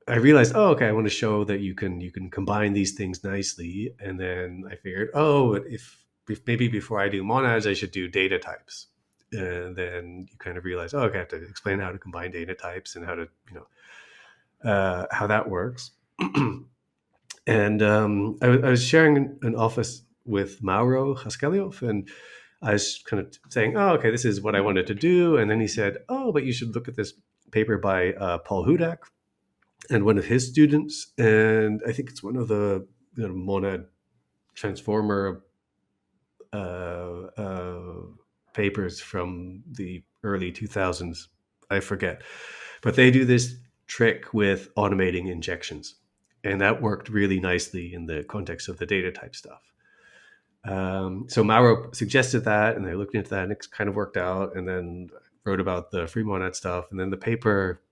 Speaker 2: I realized, oh, okay, I want to show that you can combine these things nicely. And then I figured, oh, if maybe before I do monads, I should do data types. And then you kind of realize, oh, okay, I have to explain how to combine data types and how to, how that works. And I was sharing an office with Mauro Haskell, and I was kind of saying, oh, okay, this is what I wanted to do. And then he said, oh, but you should look at this paper by Paul Hudak and one of his students. And I think it's one of the monad transformer papers from the early 2000s. I forget. But they do this trick with automating injections. And that worked really nicely in the context of the data type stuff. So Mauro suggested that, and I looked into that, and it kind of worked out. And then wrote about the free monad stuff, and then the paper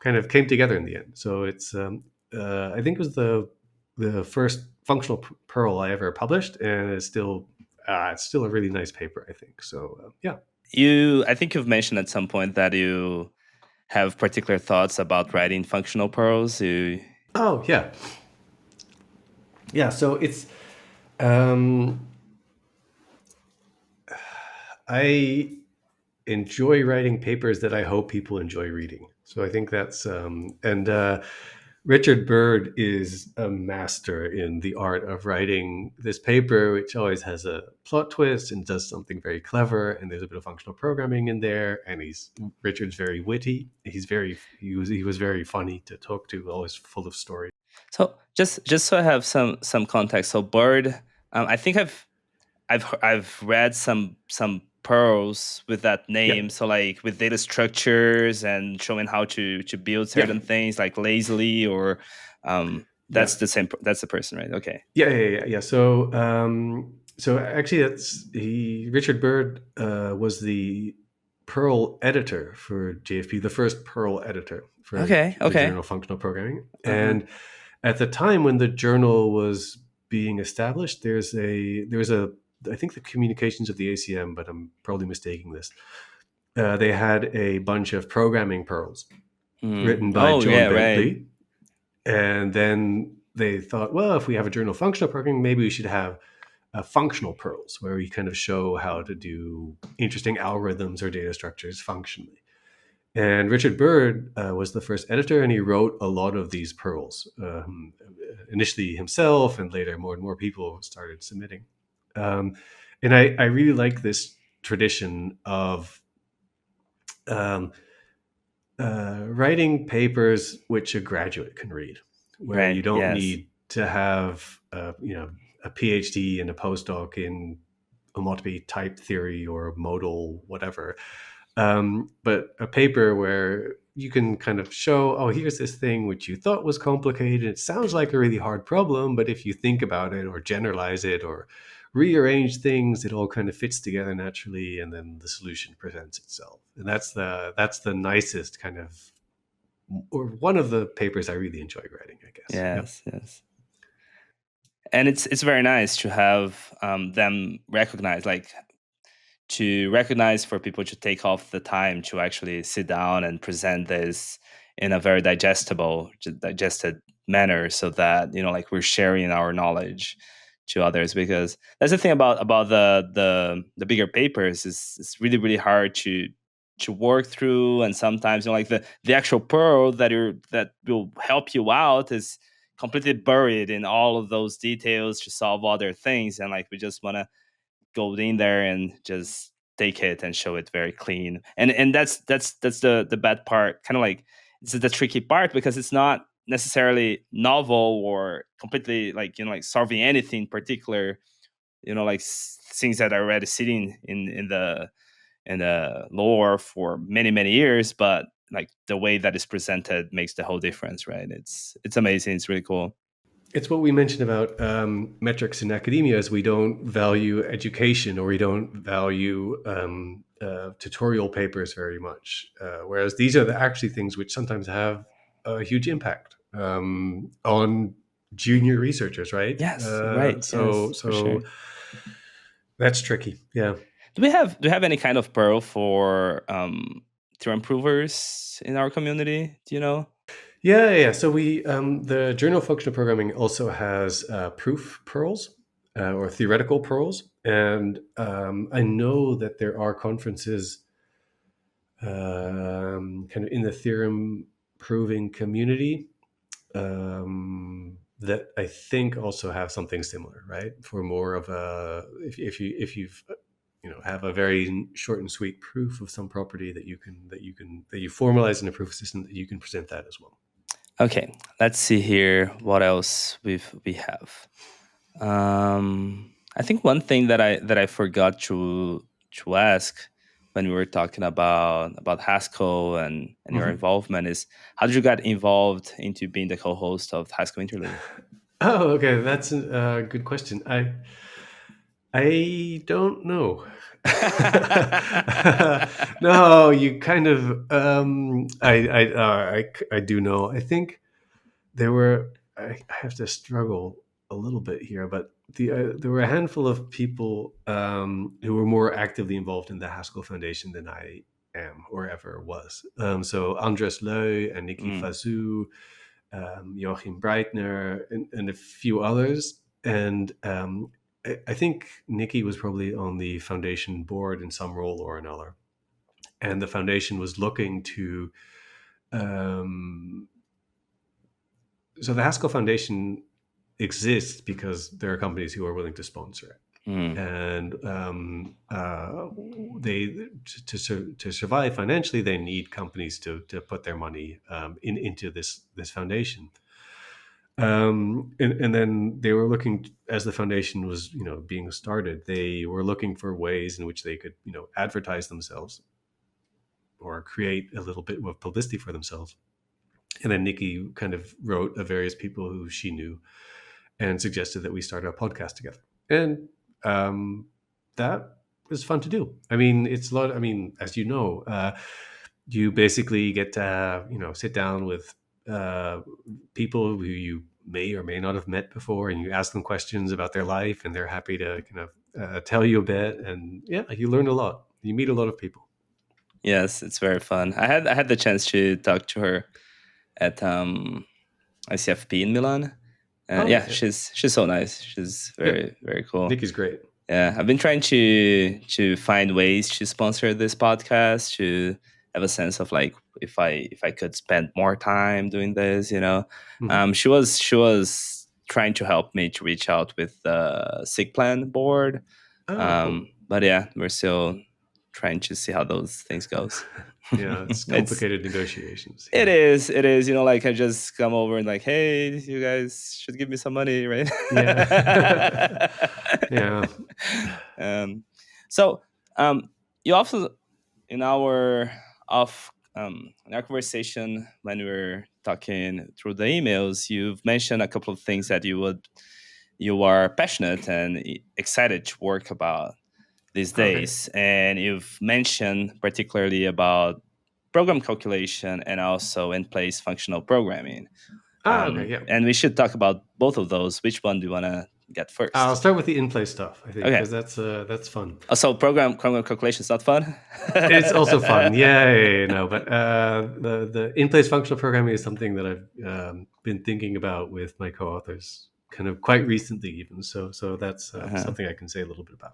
Speaker 2: kind of came together in the end. So it's, I think it was the first functional Perl I ever published, and it's still a really nice paper, I think. So yeah.
Speaker 1: I think you've mentioned at some point that you have particular thoughts about writing functional Perls.
Speaker 2: Oh yeah. So it's I enjoy writing papers that I hope people enjoy reading. So I think that's Richard Byrd is a master in the art of writing this paper, which always has a plot twist and does something very clever. And there's a bit of functional programming in there. And Richard's very witty. He was very funny to talk to, always full of stories.
Speaker 1: So just so I have some context. So Byrd, I think I've read some Perls with that name.
Speaker 2: Yeah.
Speaker 1: So like with data structures and showing how to build certain things like lazily or that's the person, right? Okay.
Speaker 2: Yeah. So actually Richard Byrd was the Perl editor for JFP, the first Perl editor for the Journal of Functional Programming. And at the time when the journal was being established, there was a I think the communications of the ACM, but I'm probably mistaking this. They had a bunch of programming Perls written by John Bentley. Right. And then they thought, well, if we have a journal of functional programming, maybe we should have functional Perls, where we kind of show how to do interesting algorithms or data structures functionally. And Richard Byrd was the first editor, and he wrote a lot of these Perls, initially himself, and later more and more people started submitting. And I really like this tradition of writing papers which a graduate can read, where you don't need to have a PhD and a postdoc in homotopy type theory or modal whatever, but a paper where you can kind of show, oh, here's this thing which you thought was complicated. It sounds like a really hard problem, but if you think about it or generalize it or rearrange things, it all kind of fits together naturally, and then the solution presents itself. And that's the nicest kind of, or one of the papers I really enjoy writing, I guess.
Speaker 1: Yes. And it's very nice to have them recognize, for people to take off the time to actually sit down and present this in a very digested manner, so that we're sharing our knowledge to others. Because that's the thing about the bigger papers is it's really, really hard to work through, and sometimes the actual Perl that will help you out is completely buried in all of those details to solve other things, and we just want to go in there and just take it and show it very clean. And that's the bad part, kind of it's the tricky part, because it's not necessarily novel or completely solving anything particular, things that are already sitting in the lore for many years, but the way that is presented makes the whole difference, right? It's amazing. It's really cool.
Speaker 2: It's what we mentioned about metrics in academia, is we don't value education, or we don't value tutorial papers very much. Whereas these are actually things which sometimes have a huge impact on junior researchers, right?
Speaker 1: Yes, right.
Speaker 2: So
Speaker 1: Yes, for sure.
Speaker 2: that's tricky. Yeah.
Speaker 1: Do we have any kind of Perl for theorem provers in our community? Do you know?
Speaker 2: Yeah. So we the Journal of Functional Programming also has proof pearls or theoretical pearls, and I know that there are conferences kind of in the theorem proving community that I think also have something similar, right? For more of a if you've have a very short and sweet proof of some property that you formalize in a proof system, that you can present that as well.
Speaker 1: Okay, let's see here what else we have. I think one thing that I forgot to ask when we were talking about Haskell and your involvement is, how did you get involved into being the co-host of Haskell Interlude?
Speaker 2: Oh, okay, that's a good question. I don't know. No, you kind of I do know. I think there were I have to struggle a little bit here, but there were a handful of people who were more actively involved in the Haskell Foundation than I am or ever was. So Andres Leu and Nikki Fazou, Joachim Breitner, and a few others. And I think Nikki was probably on the foundation board in some role or another. And the foundation was looking to. So the Haskell Foundation exists because there are companies who are willing to sponsor it. And they to survive financially, they need companies to put their money into this foundation. And then they were looking, as the foundation was being started, they were looking for ways in which they could advertise themselves or create a little bit of publicity for themselves. And then Nikki kind of wrote of various people who she knew and suggested that we start a podcast together. And that was fun to do. I mean, it's a lot. I mean, as you know, you basically get to sit down with people who you may or may not have met before, and you ask them questions about their life, and they're happy to kind of tell you a bit. And yeah, you learn a lot. You meet a lot of people.
Speaker 1: Yes, it's very fun. I had the chance to talk to her at ICFP in Milan. Yeah, she's so nice. She's very cool.
Speaker 2: Nikki's great.
Speaker 1: Yeah, I've been trying to find ways to sponsor this podcast, to have a sense of like if I could spend more time doing this. She was trying to help me to reach out with the sick plan board.
Speaker 2: Cool.
Speaker 1: But yeah, we're still trying to see how those things goes.
Speaker 2: Yeah, it's complicated negotiations.
Speaker 1: It is. Like I just come over and like, hey, you guys should give me some money, right?
Speaker 2: Yeah. Yeah.
Speaker 1: So you also in our conversation when we were talking through the emails, you've mentioned a couple of things that you are passionate and excited to work about these days, and you've mentioned particularly about program calculation and also in-place functional programming. And we should talk about both of those. Which one do you want to get first?
Speaker 2: I'll start with the in-place stuff, I think, because that's fun.
Speaker 1: So program calculation is not fun?
Speaker 2: It's also fun. Yeah, no, but the in-place functional programming is something that I've been thinking about with my co-authors kind of quite recently even. So that's something I can say a little bit about.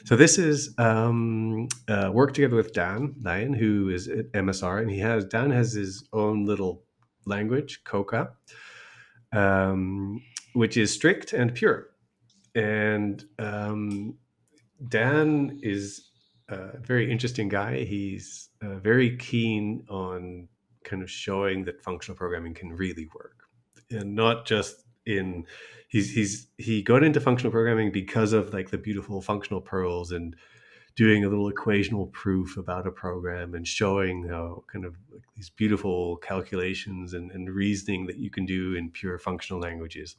Speaker 2: So this is work together with Dan Lyon, who is at MSR, and Dan has his own little language, Coca, which is strict and pure. And Dan is a very interesting guy. He's very keen on kind of showing that functional programming can really work, and not just in. He got into functional programming because of like the beautiful functional pearls and doing a little equational proof about a program and showing how kind of like these beautiful calculations and reasoning that you can do in pure functional languages.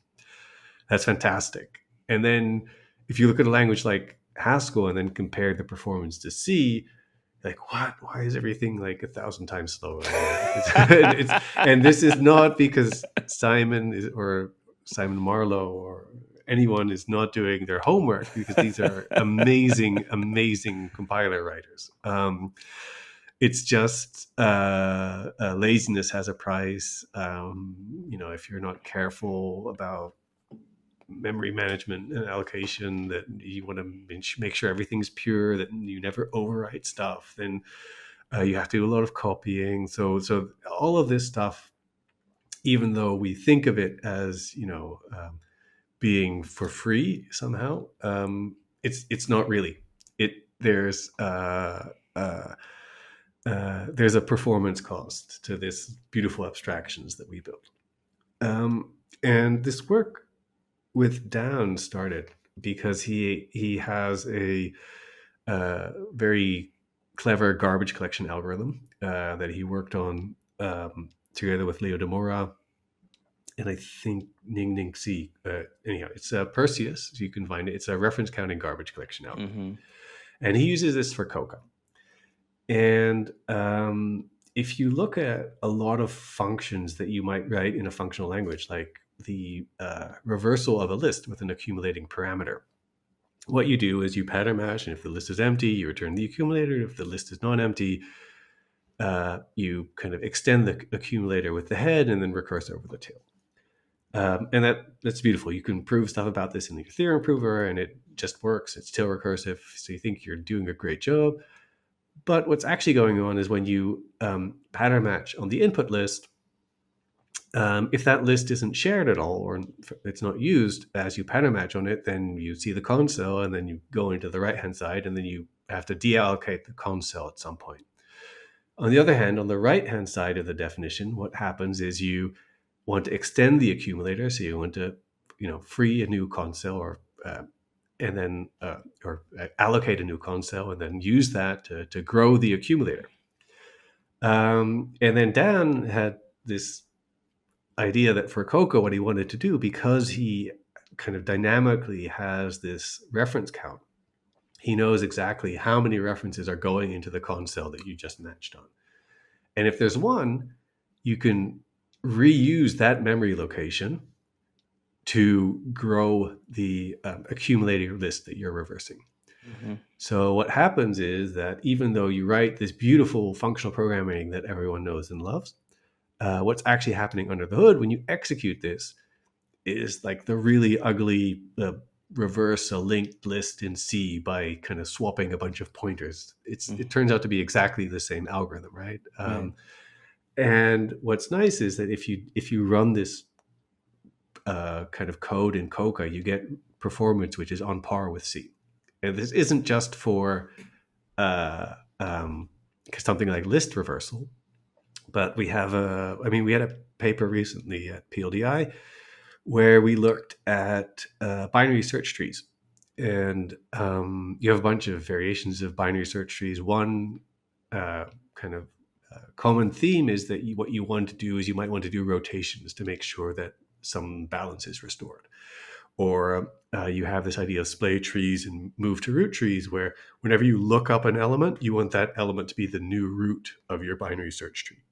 Speaker 2: That's fantastic. And then if you look at a language like Haskell and then compare the performance to C, like, what? Why is everything like 1,000 times slower? And this is not because Simon Marlowe or anyone is not doing their homework, because these are amazing compiler writers. It's just laziness has a price. If you're not careful about memory management and allocation, that you want to make sure everything's pure, that you never overwrite stuff, then you have to do a lot of copying. So all of this stuff, even though we think of it as being for free somehow, it's not really. There's a performance cost to this beautiful abstractions that we built. And this work with Dan started because he has a very clever garbage collection algorithm that he worked on together with Leo de Mora, and I think Ning Si. Anyhow, it's Perseus. So you can find it. It's a reference counting garbage collection algorithm, and he uses this for Coca. And if you look at a lot of functions that you might write in a functional language, like the reversal of a list with an accumulating parameter, what you do is you pattern match, and if the list is empty, you return the accumulator. If the list is not empty, you kind of extend the accumulator with the head and then recurse over the tail. And that's beautiful. You can prove stuff about this in your theorem prover, and it just works. It's tail recursive, so you think you're doing a great job. But what's actually going on is when you pattern match on the input list, if that list isn't shared at all, or it's not used as you pattern match on it, then you see the console, and then you go into the right-hand side, and then you have to deallocate the console at some point. On the other hand, on the right-hand side of the definition, what happens is you want to extend the accumulator, so you want to, free a new console, or allocate a new console, and then use that to grow the accumulator. And then Dan had this idea that for Coco, what he wanted to do, because he kind of dynamically has this reference count, he knows exactly how many references are going into the console that you just matched on. And if there's one, you can reuse that memory location to grow the accumulator list that you're reversing. Mm-hmm. So what happens is that even though you write this beautiful functional programming that everyone knows and loves, what's actually happening under the hood when you execute this is like the really ugly reverse a linked list in C by kind of swapping a bunch of pointers. It turns out to be exactly the same algorithm, right? And what's nice is that if you run this kind of code in Coca, you get performance which is on par with C. And this isn't just for something like list reversal, but we had a paper recently at PLDI where we looked at binary search trees. And you have a bunch of variations of binary search trees. One common theme is that what you want to do is you might want to do rotations to make sure that some balance is restored. Or you have this idea of splay trees and move to root trees, where whenever you look up an element, you want that element to be the new root of your binary search tree.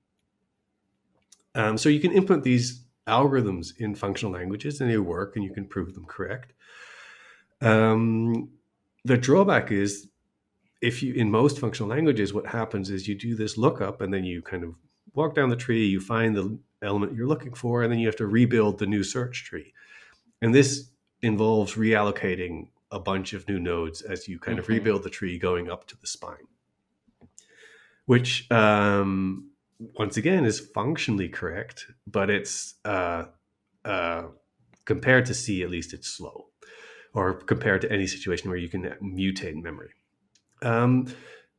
Speaker 2: So you can implement these algorithms in functional languages, and they work, and you can prove them correct. The drawback is, in most functional languages, what happens is you do this lookup, and then you kind of walk down the tree, you find the element you're looking for, and then you have to rebuild the new search tree. And this involves reallocating a bunch of new nodes as you kind of rebuild the tree going up to the spine, which once again is functionally correct, but it's compared to C, at least it's slow, or compared to any situation where you can mutate memory.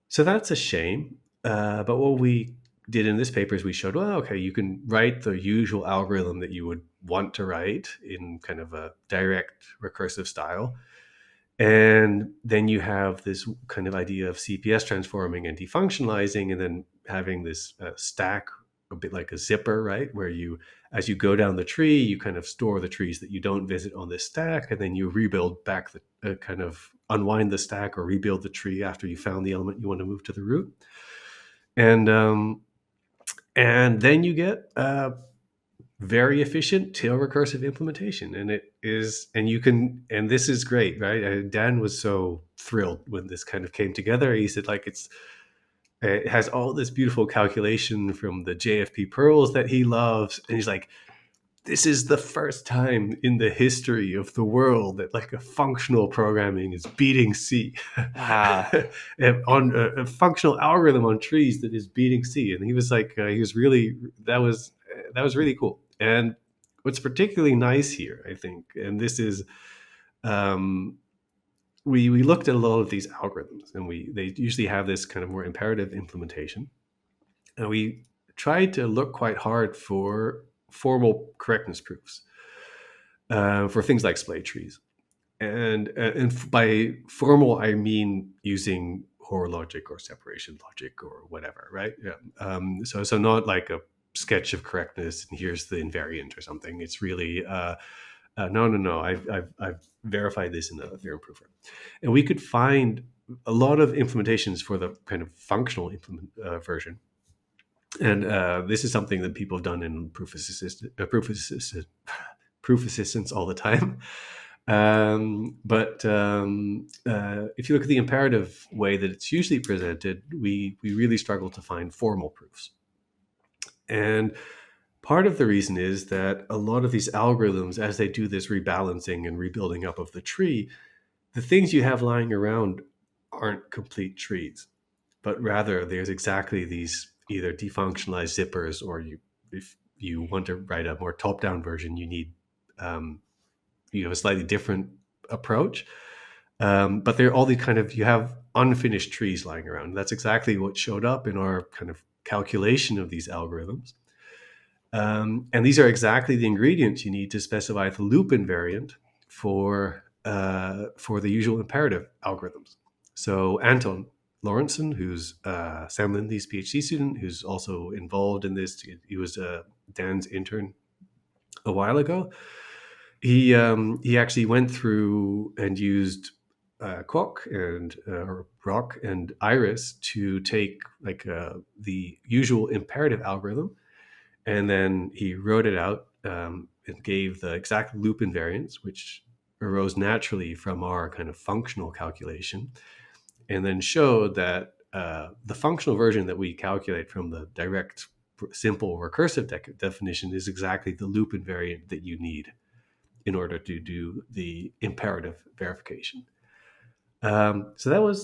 Speaker 2: So that's a shame. But what we did in this paper is we showed, well, okay, you can write the usual algorithm that you would want to write in kind of a direct recursive style. And then you have this kind of idea of CPS transforming and defunctionalizing, and then having this stack, a bit like a zipper, right? Where as you go down the tree, you kind of store the trees that you don't visit on this stack, and then you rebuild back the kind of unwind the stack or rebuild the tree after you found the element you want to move to the root. And then you get very efficient tail recursive implementation, and this is great, right? Dan was so thrilled when this kind of came together. He said, like, it has all this beautiful calculation from the JFP pearls that he loves, and he's like, this is the first time in the history of the world that like a functional programming is beating C.
Speaker 1: Wow.
Speaker 2: On a functional algorithm on trees that is beating C. And he was like, that was really cool. And what's particularly nice here, I think, and this is, we looked at a lot of these algorithms, and they usually have this kind of more imperative implementation. And we tried to look quite hard for formal correctness proofs for things like splay trees. And by formal, I mean using Hoare logic or separation logic or whatever, right? Yeah. So not like a sketch of correctness and here's the invariant or something. It's really no. I've verified this in a theorem proofer, and we could find a lot of implementations for the kind of functional version. And this is something that people have done in proof assistance all the time. But if you look at the imperative way that it's usually presented, we really struggle to find formal proofs. And part of the reason is that a lot of these algorithms, as they do this rebalancing and rebuilding up of the tree, the things you have lying around aren't complete trees, but rather there's exactly these either defunctionalized zippers, or if you want to write a more top-down version, you need you have a slightly different approach. But there are all these kind of, you have unfinished trees lying around. That's exactly what showed up in our kind of calculation of these algorithms. And these are exactly the ingredients you need to specify the loop invariant for the usual imperative algorithms. So Anton Lawrenson, who's Sam Lindley's PhD student, who's also involved in this, he was Dan's intern a while ago. He actually went through and used Quark and Rock and Iris to take like the usual imperative algorithm, and then he wrote it out and gave the exact loop invariance, which arose naturally from our kind of functional calculation, and then showed that the functional version that we calculate from the direct simple recursive definition is exactly the loop invariant that you need in order to do the imperative verification. So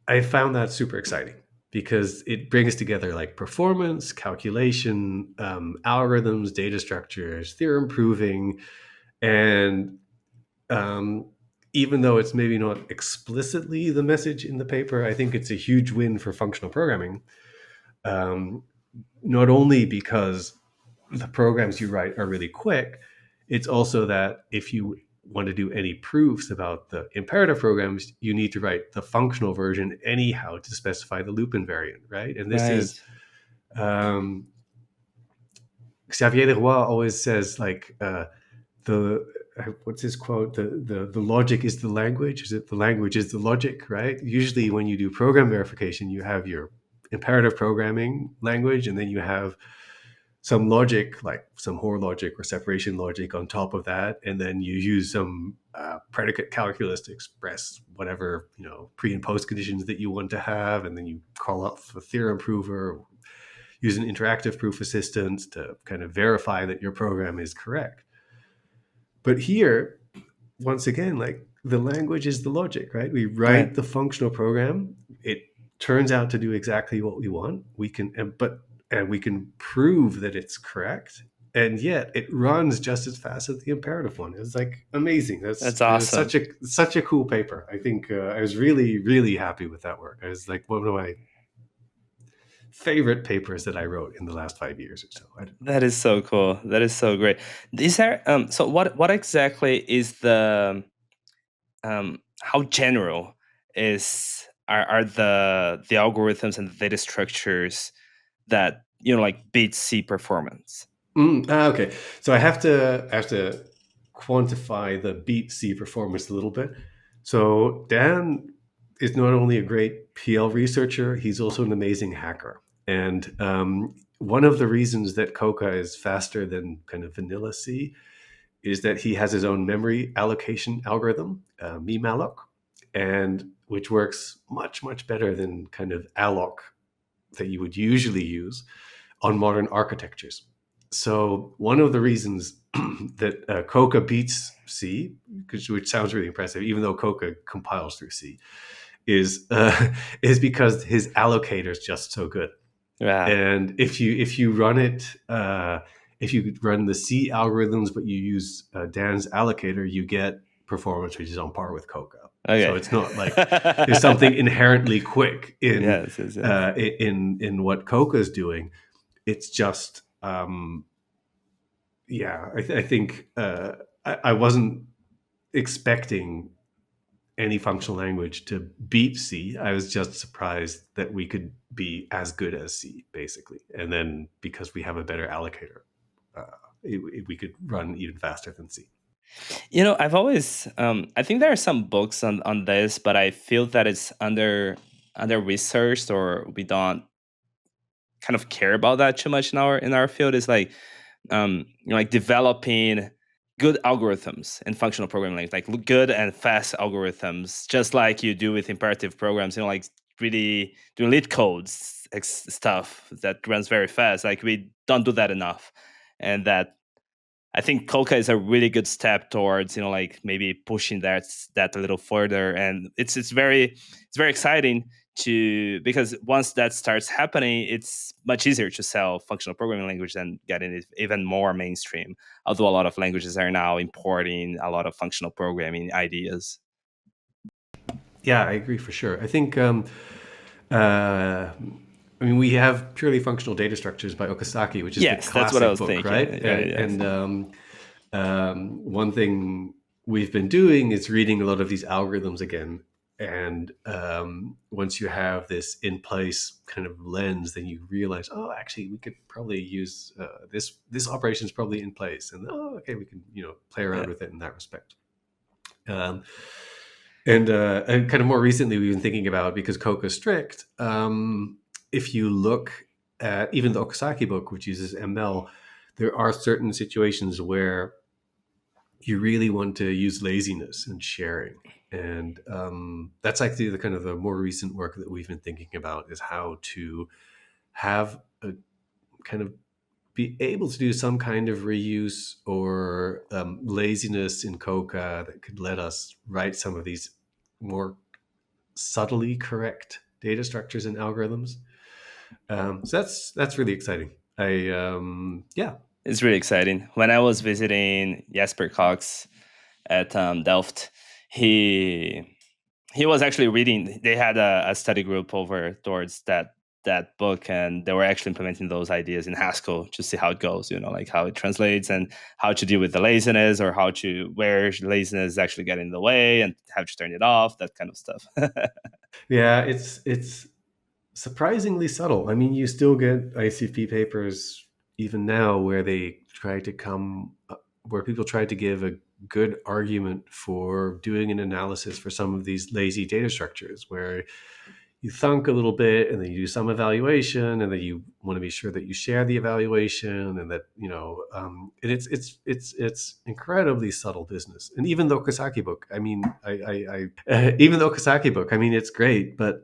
Speaker 2: I found that super exciting because it brings together like performance, calculation, algorithms, data structures, theorem proving, and even though it's maybe not explicitly the message in the paper, I think it's a huge win for functional programming. Not only because the programs you write are really quick, it's also that if you want to do any proofs about the imperative programs, you need to write the functional version anyhow to specify the loop invariant, right? And this is Xavier Leroy always says, like, what's his quote? The logic is the language. Is it the language is the logic, right? Usually when you do program verification, you have your imperative programming language, and then you have some logic, like some Hoare logic or separation logic on top of that, and then you use some predicate calculus to express whatever pre and post conditions that you want to have, and then you call up a theorem prover, use an interactive proof assistant to kind of verify that your program is correct. But here, once again, like the language is the logic, right? We write the functional program, it turns out to do exactly what we want. We can prove that it's correct, and yet it runs just as fast as the imperative one. It's like amazing. That's
Speaker 1: awesome.
Speaker 2: Such a cool paper. I think I was really, really happy with that work. It was like one of my favorite papers that I wrote in the last 5 years or so.
Speaker 1: That is so cool. That is so great. Is there so what exactly is the how general are the algorithms and the data structures that like beat C performance?
Speaker 2: Okay, so I have to quantify the beat C performance a little bit. So Dan is not only a great PL researcher, he's also an amazing hacker. And one of the reasons that Coca is faster than kind of vanilla C is that he has his own memory allocation algorithm, memalloc, and which works much, much better than kind of alloc that you would usually use on modern architectures. So one of the reasons that Coca beats C, which sounds really impressive, even though Coca compiles through C, is is because his allocator is just so good.
Speaker 1: Yeah.
Speaker 2: And if you run it, if you run the C algorithms, but you use Dan's allocator, you get performance which is on par with Coca.
Speaker 1: Okay.
Speaker 2: So it's not like there's something inherently quick
Speaker 1: yes.
Speaker 2: in what Coca is doing. It's just I think I wasn't expecting any functional language to beat C. I was just surprised that we could be as good as C, basically. And then because we have a better allocator, we could run even faster than C.
Speaker 1: I've always, I think there are some books on this, but I feel that it's under researched, or we don't kind of care about that too much in our field. Is like, like developing good algorithms in functional programming, like good and fast algorithms, just like you do with imperative programs. Like really doing lead codes stuff that runs very fast. Like we don't do that enough, and that I think Coca is a really good step towards, like maybe pushing that a little further. And it's very exciting because once that starts happening, it's much easier to sell functional programming language and getting it even more mainstream. Although a lot of languages are now importing a lot of functional programming ideas.
Speaker 2: Yeah, I agree for sure. I think we have purely functional data structures by Okazaki, which is
Speaker 1: yes,
Speaker 2: the classic
Speaker 1: that's what I was
Speaker 2: book,
Speaker 1: thinking.
Speaker 2: right?
Speaker 1: Yes.
Speaker 2: And one thing we've been doing is reading a lot of these algorithms again. And once you have this in place kind of lens, then you realize, oh, actually, we could probably use this operation is probably in place, and okay, we can play around with it in that respect. And kind of more recently, we've been thinking about, because Coca is strict. If you look at even the Okazaki book, which uses ML, there are certain situations where you really want to use laziness and sharing. And that's actually the kind of the more recent work that we've been thinking about, is how to have a kind of be able to do some kind of reuse or laziness in Coca that could let us write some of these more subtly correct data structures and algorithms. So that's really exciting.
Speaker 1: It's really exciting. When I was visiting Jasper Cox at Delft, he was actually reading. They had a study group over towards that book, and they were actually implementing those ideas in Haskell to see how it goes. Like how it translates and how to deal with the laziness, or where laziness is actually getting in the way and how to turn it off. That kind of stuff.
Speaker 2: Yeah, it's surprisingly subtle. I mean, you still get ICP papers even now where where people try to give a good argument for doing an analysis for some of these lazy data structures, where you thunk a little bit and then you do some evaluation, and then you want to be sure that you share the evaluation, and that and it's incredibly subtle business. And even the Okazaki book, I mean, even the Okazaki book, I mean, it's great, but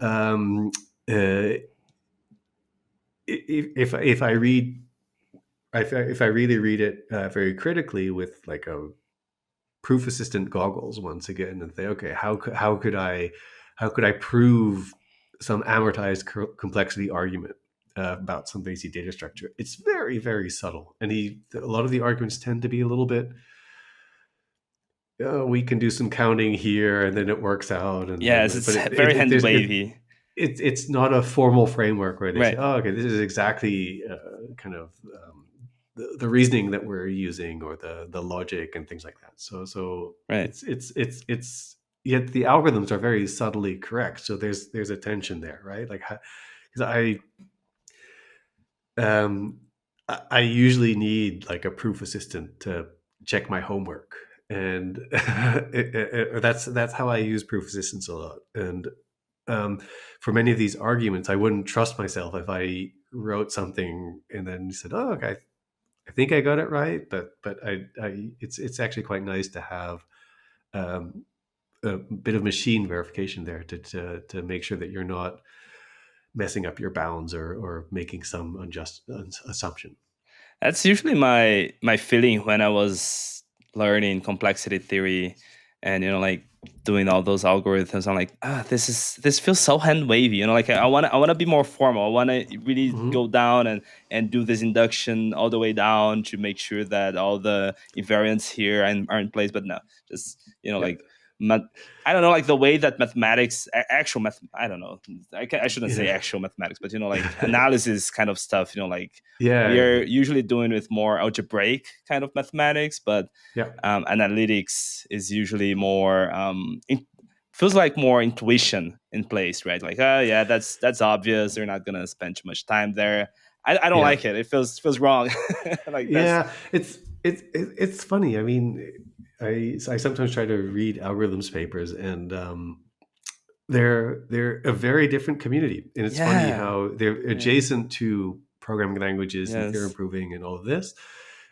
Speaker 2: if I read if I really read it very critically with like a proof assistant goggles once again, and say, okay, how could I prove some amortized complexity argument about some basic data structure? It's very, very subtle, and a lot of the arguments tend to be a little bit, we can do some counting here and then it works out, and
Speaker 1: It's very hand wavy.
Speaker 2: It's not a formal framework where they
Speaker 1: Right.
Speaker 2: say, oh, okay, this is exactly kind of the reasoning that we're using, or the logic and things like that. So
Speaker 1: Right.
Speaker 2: it's yet the algorithms are very subtly correct. So there's a tension there, right? Like, because I usually need like a proof assistant to check my homework, and that's how I use proof assistance a lot. And for many of these arguments, I wouldn't trust myself if I wrote something and then said, "Oh, okay, I think I got it right." But it's actually quite nice to have um, a bit of machine verification there to make sure that you're not messing up your bounds or making some unjust assumption.
Speaker 1: That's usually my feeling when I was learning complexity theory and like doing all those algorithms. I'm like, this feels so hand wavy. Like I wanna be more formal. I wanna really
Speaker 2: Hmm.
Speaker 1: go down and do this induction all the way down to make sure that all the invariants here are in place. But no, just
Speaker 2: Yeah,
Speaker 1: like math, I don't know, like the way that mathematics, actual math. I don't know. I shouldn't say
Speaker 2: yeah,
Speaker 1: actual mathematics, but like analysis kind of stuff. Like we
Speaker 2: yeah,
Speaker 1: are usually doing with more algebraic kind of mathematics, but
Speaker 2: yeah,
Speaker 1: analytics is usually more feels like more intuition in place, right? Like, oh yeah, that's obvious. They're not gonna spend too much time there. I don't
Speaker 2: yeah,
Speaker 1: like it. It feels wrong. Like that's
Speaker 2: yeah. It's funny. I mean, I sometimes try to read algorithms papers, and they're a very different community, and it's funny
Speaker 1: yeah,
Speaker 2: how they're
Speaker 1: yeah,
Speaker 2: adjacent to programming languages and theorem
Speaker 1: yes,
Speaker 2: proving and all of this,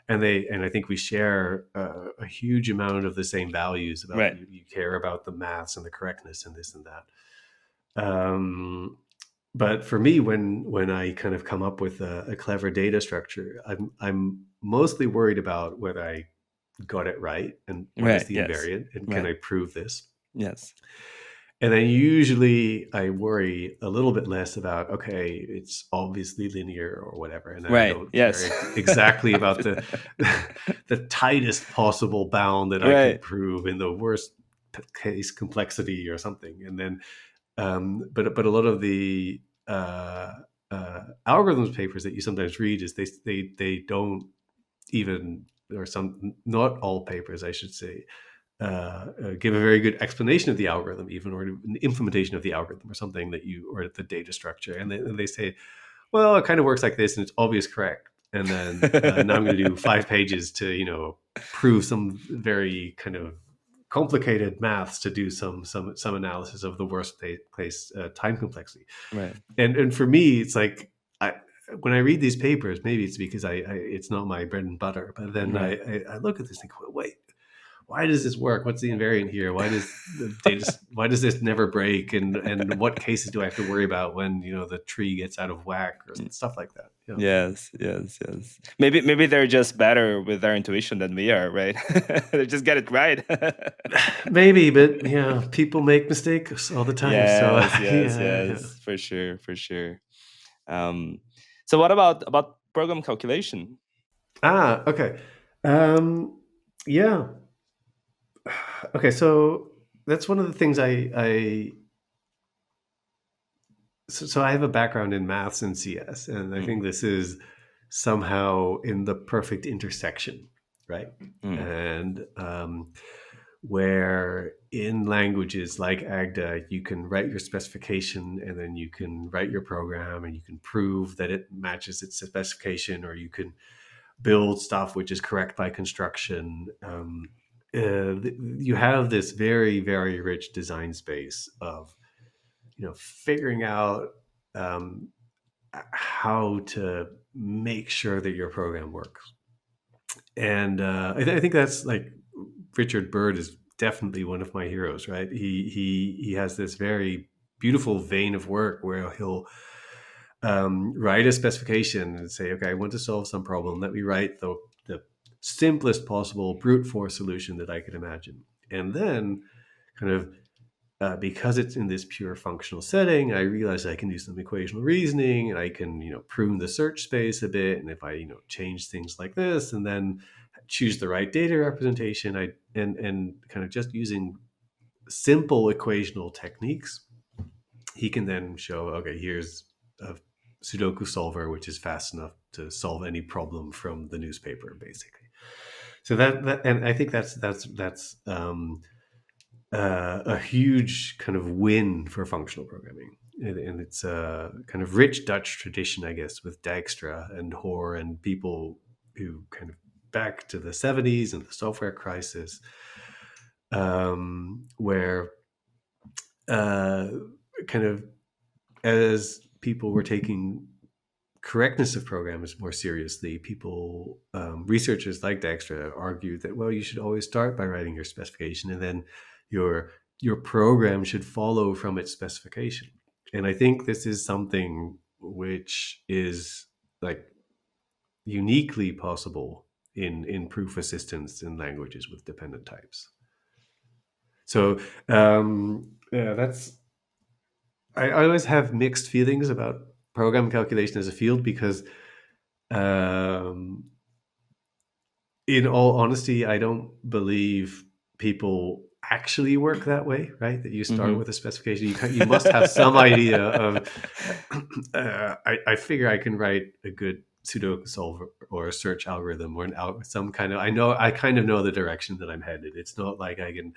Speaker 2: and I think we share a huge amount of the same values about
Speaker 1: right,
Speaker 2: you care about the maths and the correctness and this and that. But for me, when I kind of come up with a clever data structure, I'm mostly worried about whether I got it right and what is
Speaker 1: right,
Speaker 2: the
Speaker 1: yes,
Speaker 2: invariant and can
Speaker 1: right,
Speaker 2: I prove this.
Speaker 1: yes,
Speaker 2: And then usually I worry a little bit less about, okay, it's obviously linear or whatever. And then I
Speaker 1: right,
Speaker 2: don't care
Speaker 1: yes,
Speaker 2: exactly about the tightest possible bound that I could
Speaker 1: right,
Speaker 2: prove in the worst case complexity or something. And then, but a lot of the algorithms papers that you sometimes read is they don't even, or some, not all papers, I should say, give a very good explanation of the algorithm, even, or an implementation of the algorithm, or something that you, or the data structure, and they say, well, it kind of works like this, and it's obvious correct. And then now I'm going to do 5 pages to prove some very kind of complicated maths to do some analysis of the worst place time complexity.
Speaker 1: right.
Speaker 2: And for me, it's like when I read these papers, maybe it's because I it's not my bread and butter, but then
Speaker 1: Right.
Speaker 2: I look at this and think, wait, why does this work? What's the invariant here? Why does the data? Why does this never break? And what cases do I have to worry about when the tree gets out of whack or stuff like that?
Speaker 1: Yes, yes, yes. Maybe they're just better with their intuition than we are, right? They just get it right.
Speaker 2: Maybe, but people make mistakes all the time. So
Speaker 1: Yes, yes,
Speaker 2: yeah.
Speaker 1: yes, for sure, for sure. Um, so what about program calculation?
Speaker 2: Okay. Yeah. Okay. So that's one of the things so I have a background in maths and CS, and I
Speaker 1: Mm,
Speaker 2: think this is somehow in the perfect intersection, right?
Speaker 1: mm,
Speaker 2: And where in languages like Agda, you can write your specification and then you can write your program and you can prove that it matches its specification, or you can build stuff which is correct by construction. You have this very, very rich design space of figuring out um, how to make sure that your program works. And I think that's like Richard Byrd is definitely one of my heroes, right? He has this very beautiful vein of work where he'll write a specification and say, okay, I want to solve some problem. Let me write the simplest possible brute force solution that I could imagine. And then kind of because it's in this pure functional setting, I realize I can do some equational reasoning, and I can, prune the search space a bit. And if I, change things like this, and then choose the right data representation, and kind of just using simple equational techniques, he can then show, okay, here's a Sudoku solver which is fast enough to solve any problem from the newspaper, basically. So that and I think that's a huge kind of win for functional programming. And it's a kind of rich Dutch tradition, I guess, with Dijkstra and Hoare and people who kind of back to the 70s and the software crisis, where kind of as people were taking correctness of programs more seriously, people, researchers like Dijkstra argued that, well, you should always start by writing your specification, and then your program should follow from its specification. And I think this is something which is like uniquely possible in proof assistance in languages with dependent types. So that's, I always have mixed feelings about program calculation as a field, because in all honesty, I don't believe people actually work that way, right? That you start with a specification. You must have some idea of, I figure I can write a good Sudoku solver or a search algorithm or some kind of, I kind of know the direction that I'm headed. It's not like I can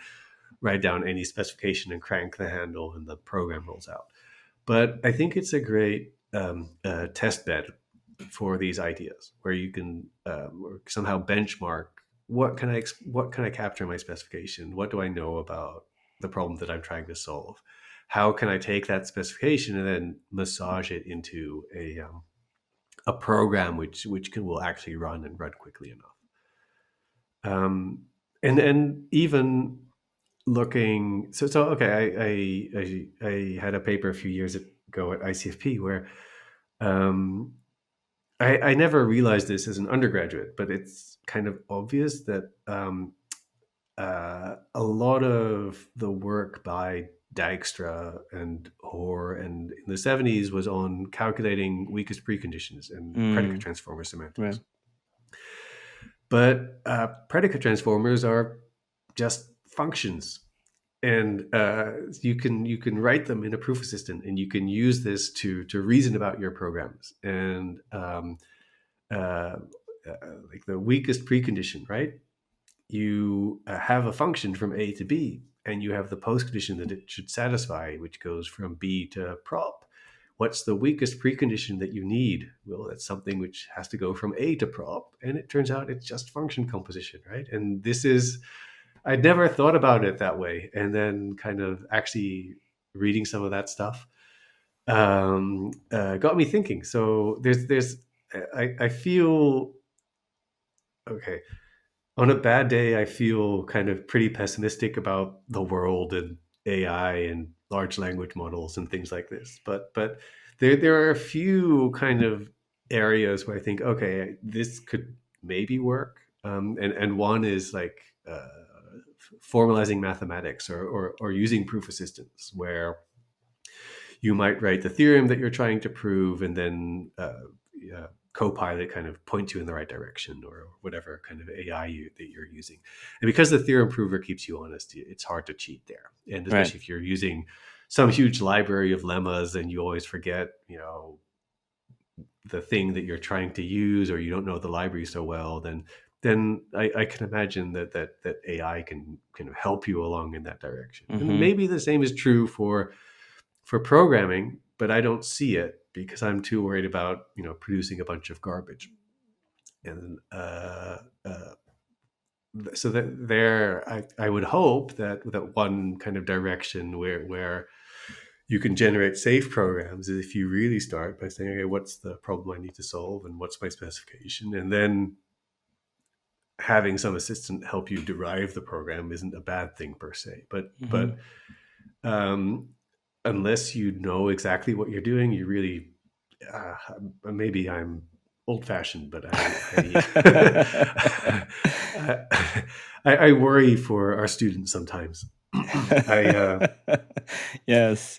Speaker 2: write down any specification and crank the handle and the program rolls out. But I think it's a great test bed for these ideas, where you can somehow benchmark what can I capture in my specification? What do I know about the problem that I'm trying to solve? How can I take that specification and then massage it into a program which will actually run quickly enough? And even looking, so okay, I had a paper a few years ago at ICFP where I never realized this as an undergraduate, but it's kind of obvious that a lot of the work by Dijkstra and Hoare and in the 70s was on calculating weakest preconditions and predicate transformer semantics. Right. But predicate transformers are just functions, and you can write them in a proof assistant, and you can use this to reason about your programs. And like the weakest precondition, right? You have a function from A to B, and you have the postcondition that it should satisfy, which goes from B to prop. What's the weakest precondition that you need? Well, that's something which has to go from A to prop, and it turns out it's just function composition, right? And this is, I'd never thought about it that way, and then kind of actually reading some of that stuff got me thinking. So I feel, okay, on a bad day, I feel kind of pretty pessimistic about the world and AI and large language models and things like this. But there are a few kind of areas where I think, okay, this could maybe work. And one is like formalizing mathematics or using proof assistance, where you might write the theorem that you're trying to prove, and then Copilot kind of points you in the right direction, or whatever kind of AI that you're using. And because the theorem prover keeps you honest, it's hard to cheat there. And especially if you're using some huge library of lemmas and you always forget, the thing that you're trying to use, or you don't know the library so well, then I can imagine that AI can kind of help you along in that direction. And maybe the same is true for programming, but I don't see it because I'm too worried about, producing a bunch of garbage. And so that there, I would hope that one kind of direction where you can generate safe programs is if you really start by saying, okay, what's the problem I need to solve, and what's my specification, and then having some assistant help you derive the program isn't a bad thing per se. But unless you know exactly what you're doing, you really, maybe I'm old-fashioned, but I worry for our students sometimes.
Speaker 1: Yes.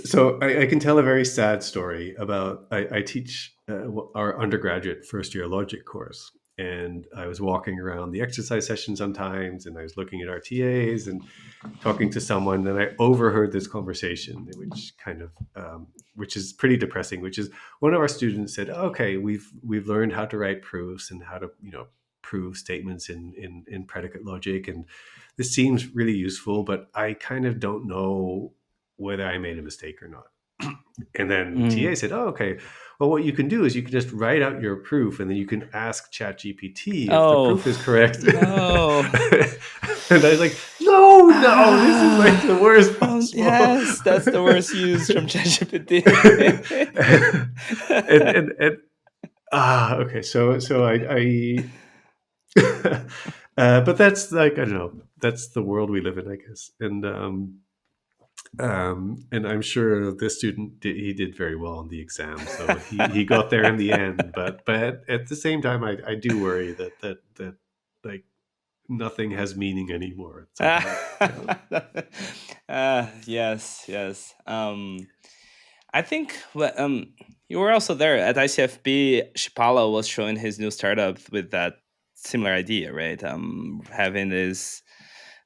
Speaker 2: So I can tell a very sad story about, I teach our undergraduate first-year logic course. And I was walking around the exercise session sometimes, and I was looking at our TAs and talking to someone, and I overheard this conversation, which kind of, which is pretty depressing. Which is, one of our students said, "Okay, we've learned how to write proofs and how to prove statements in predicate logic, and this seems really useful, but I kind of don't know whether I made a mistake or not." And then TA said, "Oh, okay. Well, what you can do is you can just write out your proof, and then you can ask ChatGPT if the
Speaker 1: Oh
Speaker 2: proof is correct."
Speaker 1: no!
Speaker 2: And I was like, "No, this is like the worst possible."
Speaker 1: Yes, that's the worst use from ChatGPT.
Speaker 2: and okay. So I but that's like, I don't know. That's the world we live in, I guess. And I'm sure this student did very well on the exam, so he got there in the end. But at the same time, I do worry that like nothing has meaning anymore at some point.
Speaker 1: Yes. I think you were also there at ICFB. Shipala was showing his new startup with that similar idea, right? Having this,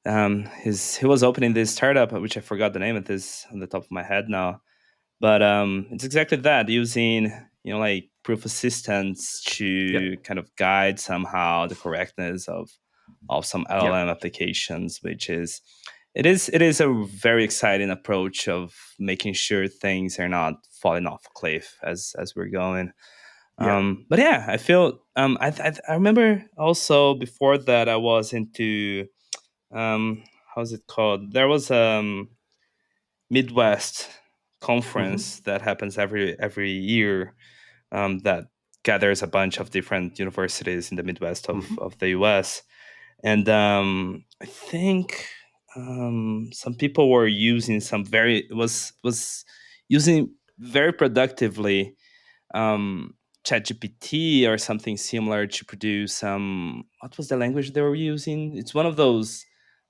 Speaker 1: he was opening this startup, which I forgot the name of this on the top of my head now, but it's exactly that, using like proof assistants to kind of guide somehow the correctness of some LLM applications, which is it is a very exciting approach of making sure things are not falling off a cliff as we're going. But yeah, I feel I remember also before that I was into how's it called? There was Midwest conference that happens every year, that gathers a bunch of different universities in the Midwest of the US. And I think some people were using some very was using very productively ChatGPT or something similar to produce some. What was the language they were using? It's one of those.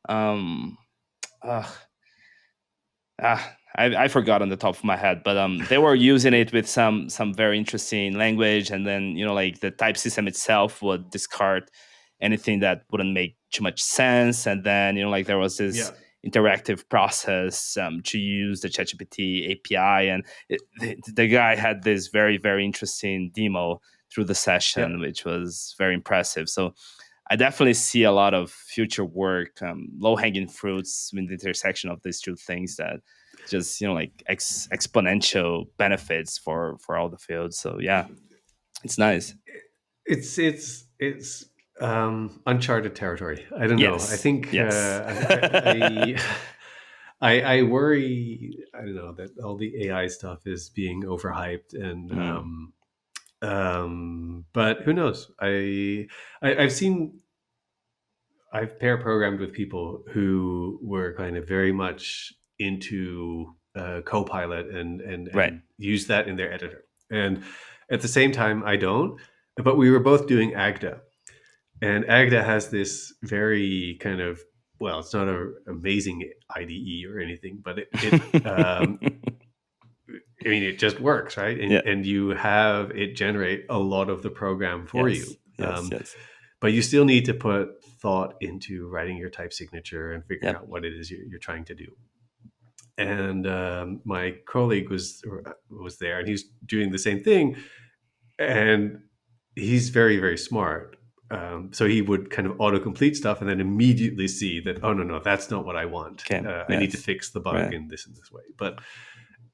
Speaker 1: Um, uh, I forgot on the top of my head, but they were using it with some very interesting language, and then like the type system itself would discard anything that wouldn't make too much sense, and then like there was this interactive process to use the ChatGPT API, and the guy had this very very interesting demo through the session, which was very impressive. So I definitely see a lot of future work, low hanging fruits in the intersection of these two things that just like exponential benefits for all the fields. So yeah, it's nice.
Speaker 2: It's uncharted territory. I don't know. I
Speaker 1: Yes,
Speaker 2: think
Speaker 1: yes.
Speaker 2: I worry. I don't know that all the AI stuff is being overhyped, and but who knows? I've seen, I've pair programmed with people who were kind of very much into Copilot and
Speaker 1: Right.
Speaker 2: use that in their editor, and at the same time I don't. But we were both doing Agda, and Agda has this very kind of, well, it's not an amazing IDE or anything, but I mean, it just works, right? And you have it generate a lot of the program for you.
Speaker 1: Yes.
Speaker 2: But you still need to put thought into writing your type signature and figuring out what it is you're trying to do. And my colleague was there, and he's doing the same thing. And he's very, very smart. So he would kind of autocomplete stuff and then immediately see that, oh, no, that's not what I want. I need to fix the bug in this and this way. But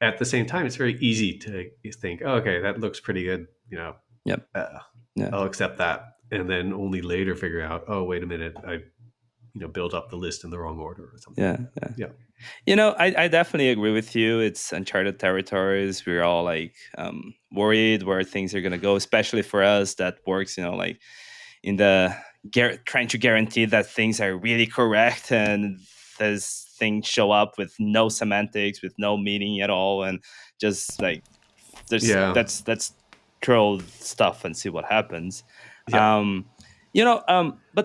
Speaker 2: at the same time, it's very easy to think, oh, okay, that looks pretty good. I'll accept that. And then only later figure out, oh, wait a minute, I build up the list in the wrong order or something.
Speaker 1: Yeah. I definitely agree with you. It's uncharted territories. We're all like worried where things are going to go, especially for us that works, like in the trying to guarantee that things are really correct, and this things show up with no semantics, with no meaning at all, and just like let's throw stuff and see what happens. But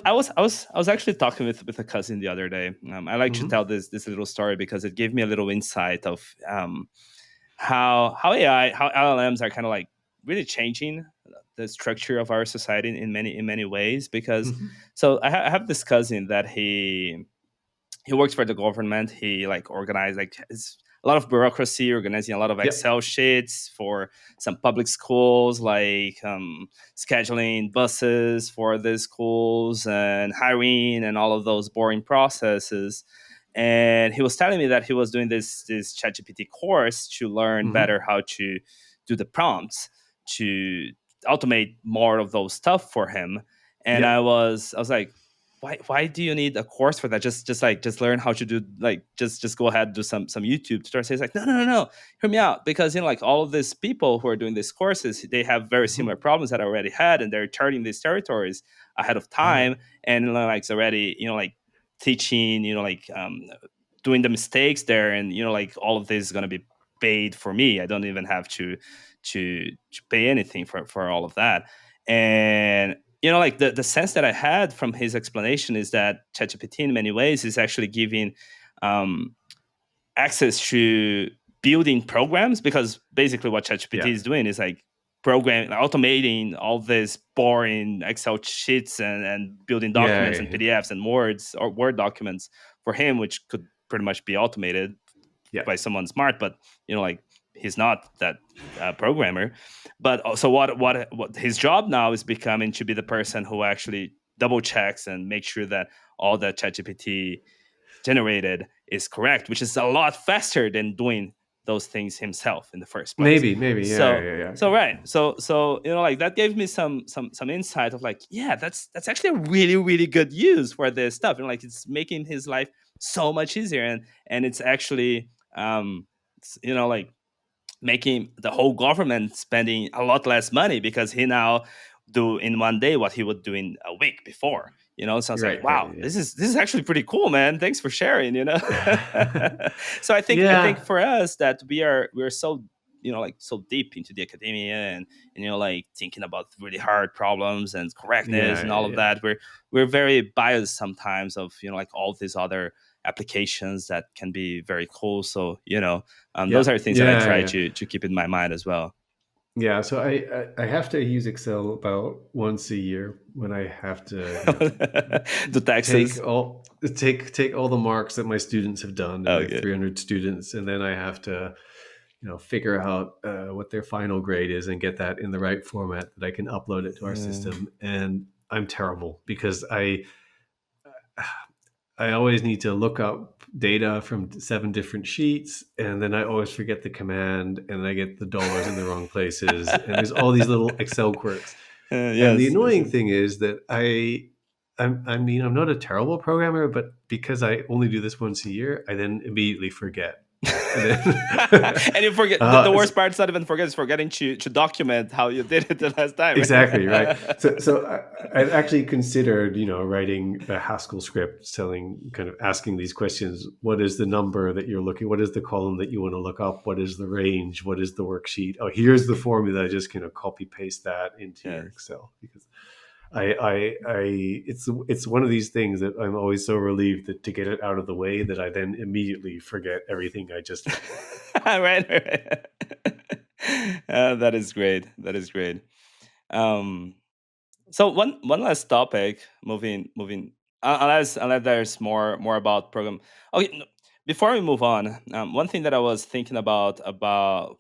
Speaker 1: I was actually talking with a cousin the other day. I like to tell this little story because it gave me a little insight of how LLMs are kind of like really changing the structure of our society in many ways. Because so I have this cousin that he works for the government. He like organized a lot of bureaucracy, organizing a lot of Excel sheets for some public schools, like scheduling buses for the schools and hiring and all of those boring processes. and he was telling me that he was doing this ChatGPT course to learn
Speaker 2: Hmm.
Speaker 1: better how to do the prompts to automate more of those stuff for him. And
Speaker 2: Yeah.
Speaker 1: I was like, why do you need a course for that? Just learn how to do, like, just go ahead and do some YouTube tutorials. He's like, no, hear me out, because like all of these people who are doing these courses, they have very
Speaker 2: Hmm.
Speaker 1: similar problems that I already had, and they're charting these territories ahead of
Speaker 2: Right.
Speaker 1: time, and like it's already like teaching, like doing the mistakes there, and like all of this is going to be paid for me. I don't even have to pay anything for all of that. And like the sense that I had from his explanation is that ChatGPT in many ways is actually giving um, access to building programs, because basically what ChatGPT
Speaker 2: Yeah.
Speaker 1: is doing is like automating all this boring Excel sheets and building
Speaker 2: Yeah.
Speaker 1: documents and PDFs and words or Word documents for him, which could pretty much be automated
Speaker 2: Yeah.
Speaker 1: by someone smart. But like he's not that programmer. But also what his job now is becoming to be the person who actually double checks and make sure that all that ChatGPT generated is correct, which is a lot faster than doing those things himself in the first place.
Speaker 2: Maybe. Yeah.
Speaker 1: So
Speaker 2: Yeah. Yeah.
Speaker 1: so right. So like that gave me some insight of like, yeah, that's actually a really, really good use for this stuff. And like it's making his life so much easier, and it's actually like making the whole government spending a lot less money, because he now do in one day what he would do in a week before. So I was like,
Speaker 2: Right. Right.
Speaker 1: wow, this is actually pretty cool, man. Thanks for sharing.
Speaker 2: Yeah.
Speaker 1: So I think
Speaker 2: Yeah.
Speaker 1: for us that we're so like so deep into the academia, and like thinking about really hard problems and correctness
Speaker 2: Yeah.
Speaker 1: and all of
Speaker 2: Yeah.
Speaker 1: that, we're very biased sometimes of like all these other applications that can be very cool. So
Speaker 2: Yeah.
Speaker 1: those are things that I
Speaker 2: Yeah.
Speaker 1: try
Speaker 2: Yeah.
Speaker 1: to keep in my mind as well.
Speaker 2: Yeah, so I have to use Excel about once a year when I have to,
Speaker 1: The taxes.
Speaker 2: take all the marks that my students have done, and I have
Speaker 1: Okay.
Speaker 2: 300 students, and then I have to, figure out what their final grade is and get that in the right format that I can upload it to our system. And I'm terrible because I always need to look up data from 7 different sheets, and then I always forget the command, and I get the dollars in the wrong places, and there's all these little Excel quirks. And the
Speaker 1: Yes, yes,
Speaker 2: annoying
Speaker 1: yes.
Speaker 2: thing is that I mean, I'm not a terrible programmer, but because I only do this once a year, I then immediately forget. And then,
Speaker 1: And you forget the
Speaker 2: it's-
Speaker 1: worst part is not even forget, it's forgetting to document how you did it the last time.
Speaker 2: exactly right. So I've actually considered, writing a Haskell script, kind of asking these questions: what is the number that you're looking? What is the column that you want to look up? What is the range? What is the worksheet? Oh, here's the formula. I just kind of copy paste that into your
Speaker 1: Yes.
Speaker 2: Excel, because it's one of these things that I'm always so relieved that to get it out of the way that I then immediately forget everything I just learned.
Speaker 1: Right. That is great. That is great. Um, So one last topic, moving unless there's more about program. Okay, before we move on, one thing that I was thinking about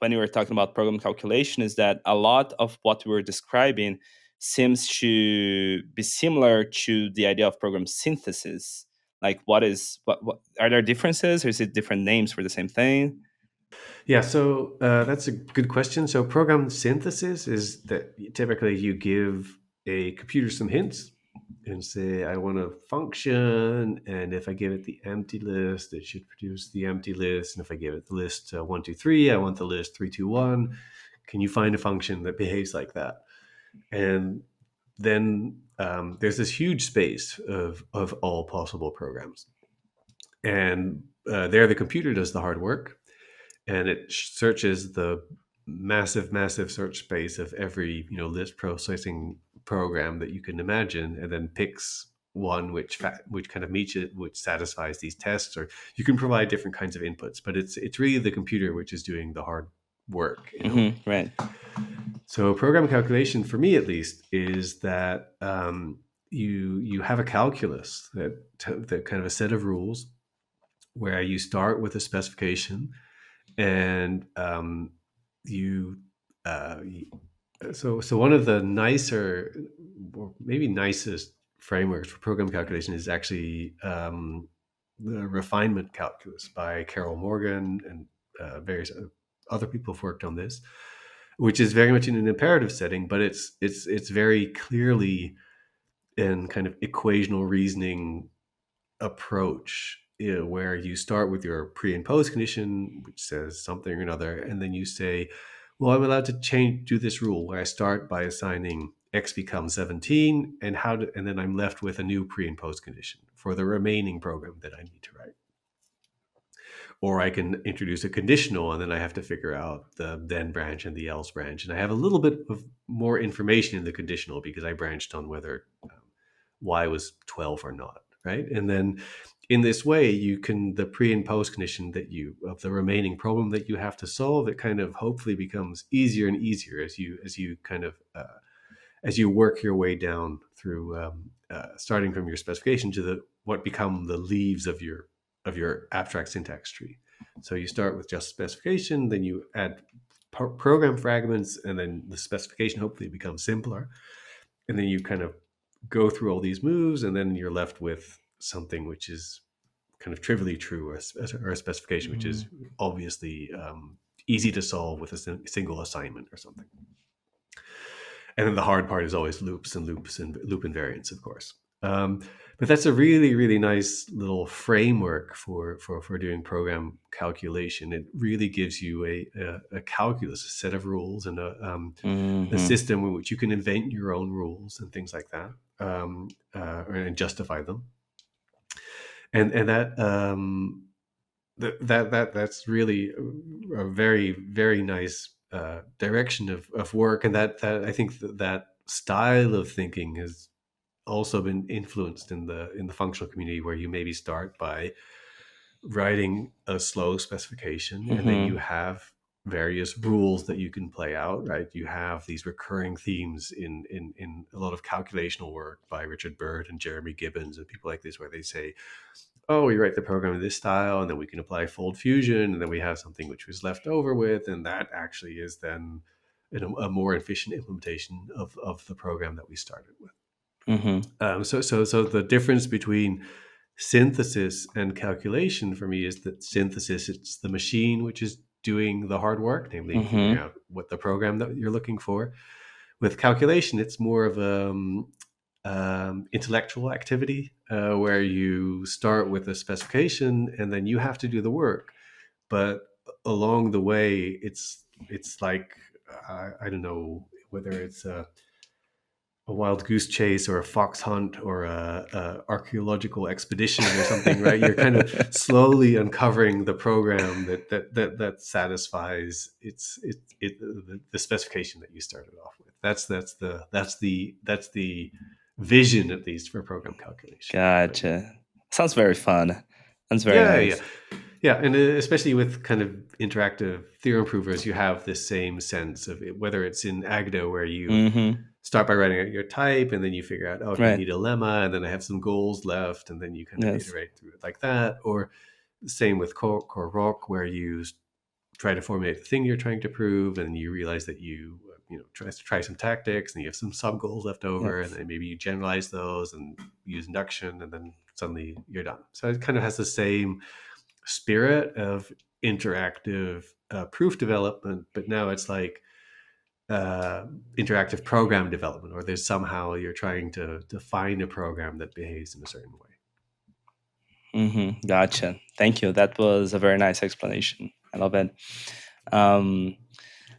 Speaker 1: when you were talking about program calculation is that a lot of what we were describing seems to be similar to the idea of program synthesis. Like, what are there differences, or is it different names for the same thing?
Speaker 2: Yeah, so that's a good question. So program synthesis is that typically you give a computer some hints and say, I want a function, and if I give it the empty list, it should produce the empty list. And if I give it the list 1, 2, 3, I want the list 3, 2, 1. Can you find a function that behaves like that? And then there's this huge space of all possible programs. And there the computer does the hard work, and it searches the massive search space of every list processing program that you can imagine, and then picks one which kind of meets it, which satisfies these tests. Or you can provide different kinds of inputs, but it's really the computer which is doing the hard work in a way.
Speaker 1: Right.
Speaker 2: So program calculation, for me at least, is that you have a calculus that kind of a set of rules where you start with a specification, and you uh, so one of the nicer, or maybe nicest frameworks for program calculation is actually the refinement calculus by Carol Morgan and various other people have worked on this, which is very much in an imperative setting, but it's very clearly in kind of equational reasoning approach, where you start with your pre and post condition, which says something or another, and then you say, well, I'm allowed to do this rule where I start by assigning x becomes 17, and and then I'm left with a new pre and post condition for the remaining program that I need to write. Or I can introduce a conditional, and then I have to figure out the then branch and the else branch, and I have a little bit of more information in the conditional because I branched on whether y was 12 or not, right? And then in this way, you can, the pre and post condition of the remaining problem that you have to solve, it kind of hopefully becomes easier and easier as you kind of as you work your way down through, starting from your specification to what become the leaves of your abstract syntax tree. So you start with just specification, then you add program fragments, and then the specification hopefully becomes simpler, and then you kind of go through all these moves, and then you're left with something which is kind of trivially true, or a specification which is obviously easy to solve with a single assignment or something. And then the hard part is always loops and loop invariants, of course. But that's a really, really nice little framework for doing program calculation. It really gives you a calculus, a set of rules, and a system in which you can invent your own rules and things like that, and justify them. And that's really a very, very nice direction of work, and that I think that style of thinking has also been influenced in the functional community, where you maybe start by writing a slow specification, and then you have various rules that you can play out, right? You have these recurring themes in a lot of calculational work by Richard Byrd and Jeremy Gibbons and people like this, where they say, oh, we write the program in this style, and then we can apply fold fusion, and then we have something which was left over with, and that actually is then a more efficient implementation of the program that we started with. So the difference between synthesis and calculation for me is that synthesis, it's the machine which is doing the hard work, namely figuring out what the program that you're looking for. With calculation, it's more of intellectual activity, where you start with a specification and then you have to do the work. But along the way, it's like, I don't know whether it's a wild goose chase or a fox hunt or a archaeological expedition or something, right? You're kind of slowly uncovering the program that satisfies the specification that you started off with. That's the vision, at least, for program calculation.
Speaker 1: Gotcha. Sounds very fun. Sounds very nice.
Speaker 2: Yeah, and especially with kind of interactive theorem provers, you have this same sense of it, whether it's in Agda, where you start by writing out your type, and then you figure out, okay, I need a lemma, and then I have some goals left, and then you kind of iterate through it like that. Or the same with core rock, where you try to formulate the thing you're trying to prove, and you realize that you try some tactics, and you have some sub goals left over, and then maybe you generalize those and use induction, and then suddenly you're done. So it kind of has the same spirit of interactive proof development, but now it's like interactive program development, or there's somehow you're trying to define a program that behaves in a certain way.
Speaker 1: Gotcha. Thank you. That was a very nice explanation. I love it.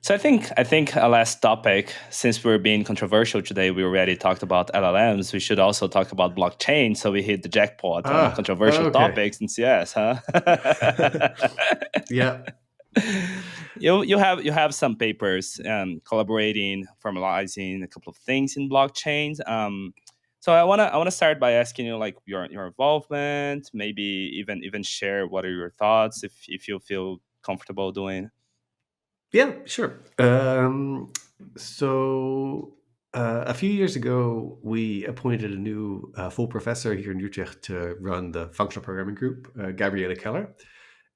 Speaker 1: So I think a last topic, since we're being controversial today, we already talked about LLMs. We should also talk about blockchain. So we hit the jackpot on controversial topics in CS, huh?
Speaker 2: Yeah.
Speaker 1: You have some papers collaborating, formalizing a couple of things in blockchains. So I wanna start by asking you, like, your involvement, maybe even share what are your thoughts, if you feel comfortable doing.
Speaker 2: Yeah, sure. So a few years ago, we appointed a new full professor here in Utrecht to run the functional programming group, Gabriele Keller.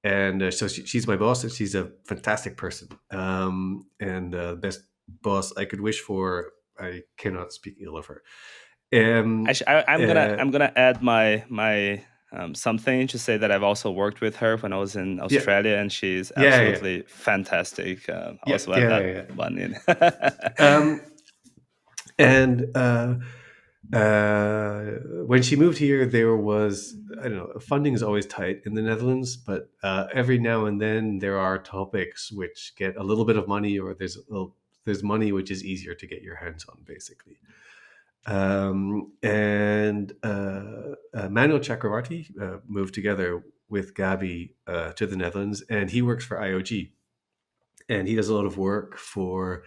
Speaker 2: And so she's my boss, and she's a fantastic person, and the best boss I could wish for. I cannot speak ill of her.
Speaker 1: I'm gonna add my something to say that I've also worked with her when I was in
Speaker 2: Yeah.
Speaker 1: Australia, and she's
Speaker 2: Yeah. Yeah.
Speaker 1: absolutely fantastic.
Speaker 2: Yeah.
Speaker 1: Also at
Speaker 2: Yeah.
Speaker 1: that
Speaker 2: Yeah.
Speaker 1: one in.
Speaker 2: Yeah. And when she moved here, there was, I don't know, funding is always tight in the Netherlands, but every now and then there are topics which get a little bit of money, or there's money which is easier to get your hands on, basically. And Manuel Chakravarti moved together with Gabi to the Netherlands, and he works for IOG, and he does a lot of work for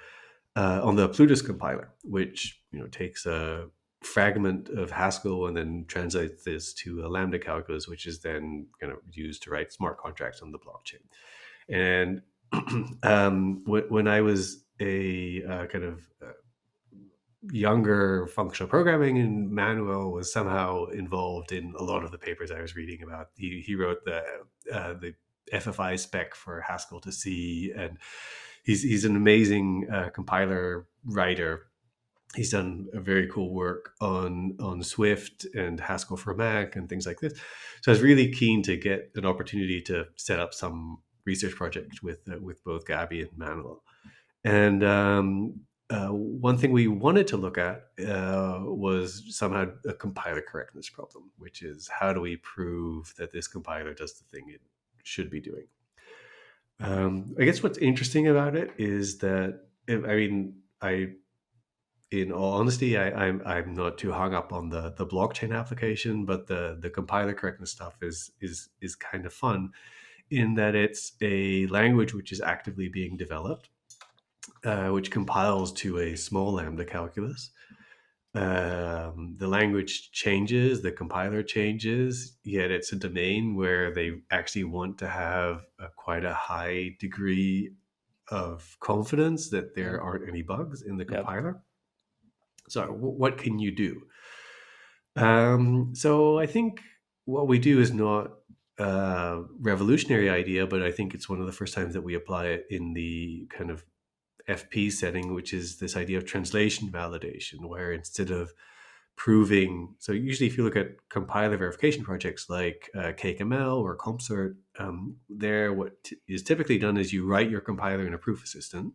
Speaker 2: on the Plutus compiler, which takes a fragment of Haskell and then translates this to a lambda calculus, which is then kind of used to write smart contracts on the blockchain. And when I was a kind of younger functional programming, and Manuel was somehow involved in a lot of the papers I was reading about. He wrote the FFI spec for Haskell to C, and he's an amazing compiler writer. He's done a very cool work on Swift and Haskell for Mac and things like this. So I was really keen to get an opportunity to set up some research project with both Gabi and Manuel. And one thing we wanted to look at was somehow a compiler correctness problem, which is how do we prove that this compiler does the thing it should be doing? I guess what's interesting about it is that, in all honesty, I'm not too hung up on the blockchain application, but the compiler correctness stuff is kind of fun, in that it's a language which is actively being developed, which compiles to a small lambda calculus. The language changes, the compiler changes, yet it's a domain where they actually want to have quite a high degree of confidence that there aren't any bugs in the compiler. So what can you do? So I think what we do is not a revolutionary idea, but I think it's one of the first times that we apply it in the kind of FP setting, which is this idea of translation validation, where instead of proving, so usually if you look at compiler verification projects like CakeML or CompCert, there what is typically done is you write your compiler in a proof assistant,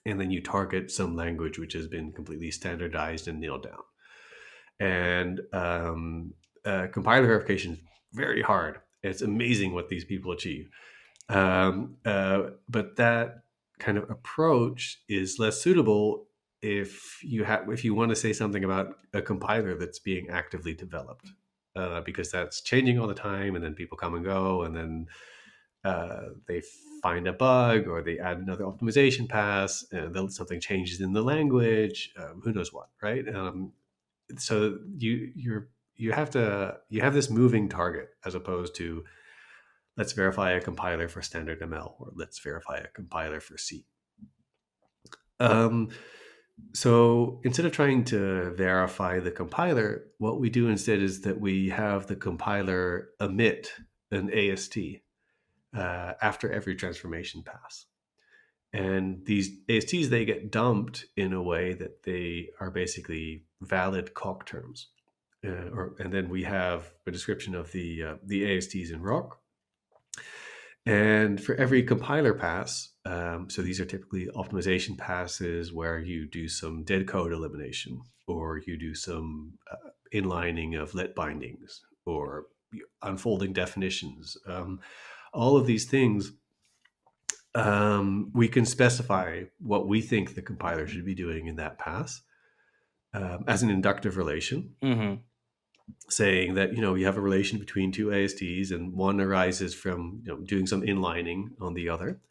Speaker 2: and then you target some language which has been completely standardized and nailed down. And compiler verification is very hard. It's amazing what these people achieve. But that kind of approach is less suitable if you want to say something about a compiler that's being actively developed, because that's changing all the time, and then people come and go, and then they find a bug, or they add another optimization pass, and then something changes in the language, who knows what, right? So you have this moving target, as opposed to let's verify a compiler for standard ML, or let's verify a compiler for C. So instead of trying to verify the compiler, what we do instead is that we have the compiler emit an AST after every transformation pass. And these ASTs, they get dumped in a way that they are basically valid Coq terms. And then we have a description of the ASTs in Roc. And for every compiler pass, so these are typically optimization passes where you do some dead code elimination, or you do some inlining of let bindings, or unfolding definitions. All of these things, we can specify what we think the compiler should be doing in that pass as an inductive relation.
Speaker 1: Mm-hmm.
Speaker 2: Saying that you have a relation between two ASTs, and one arises from doing some inlining on the other,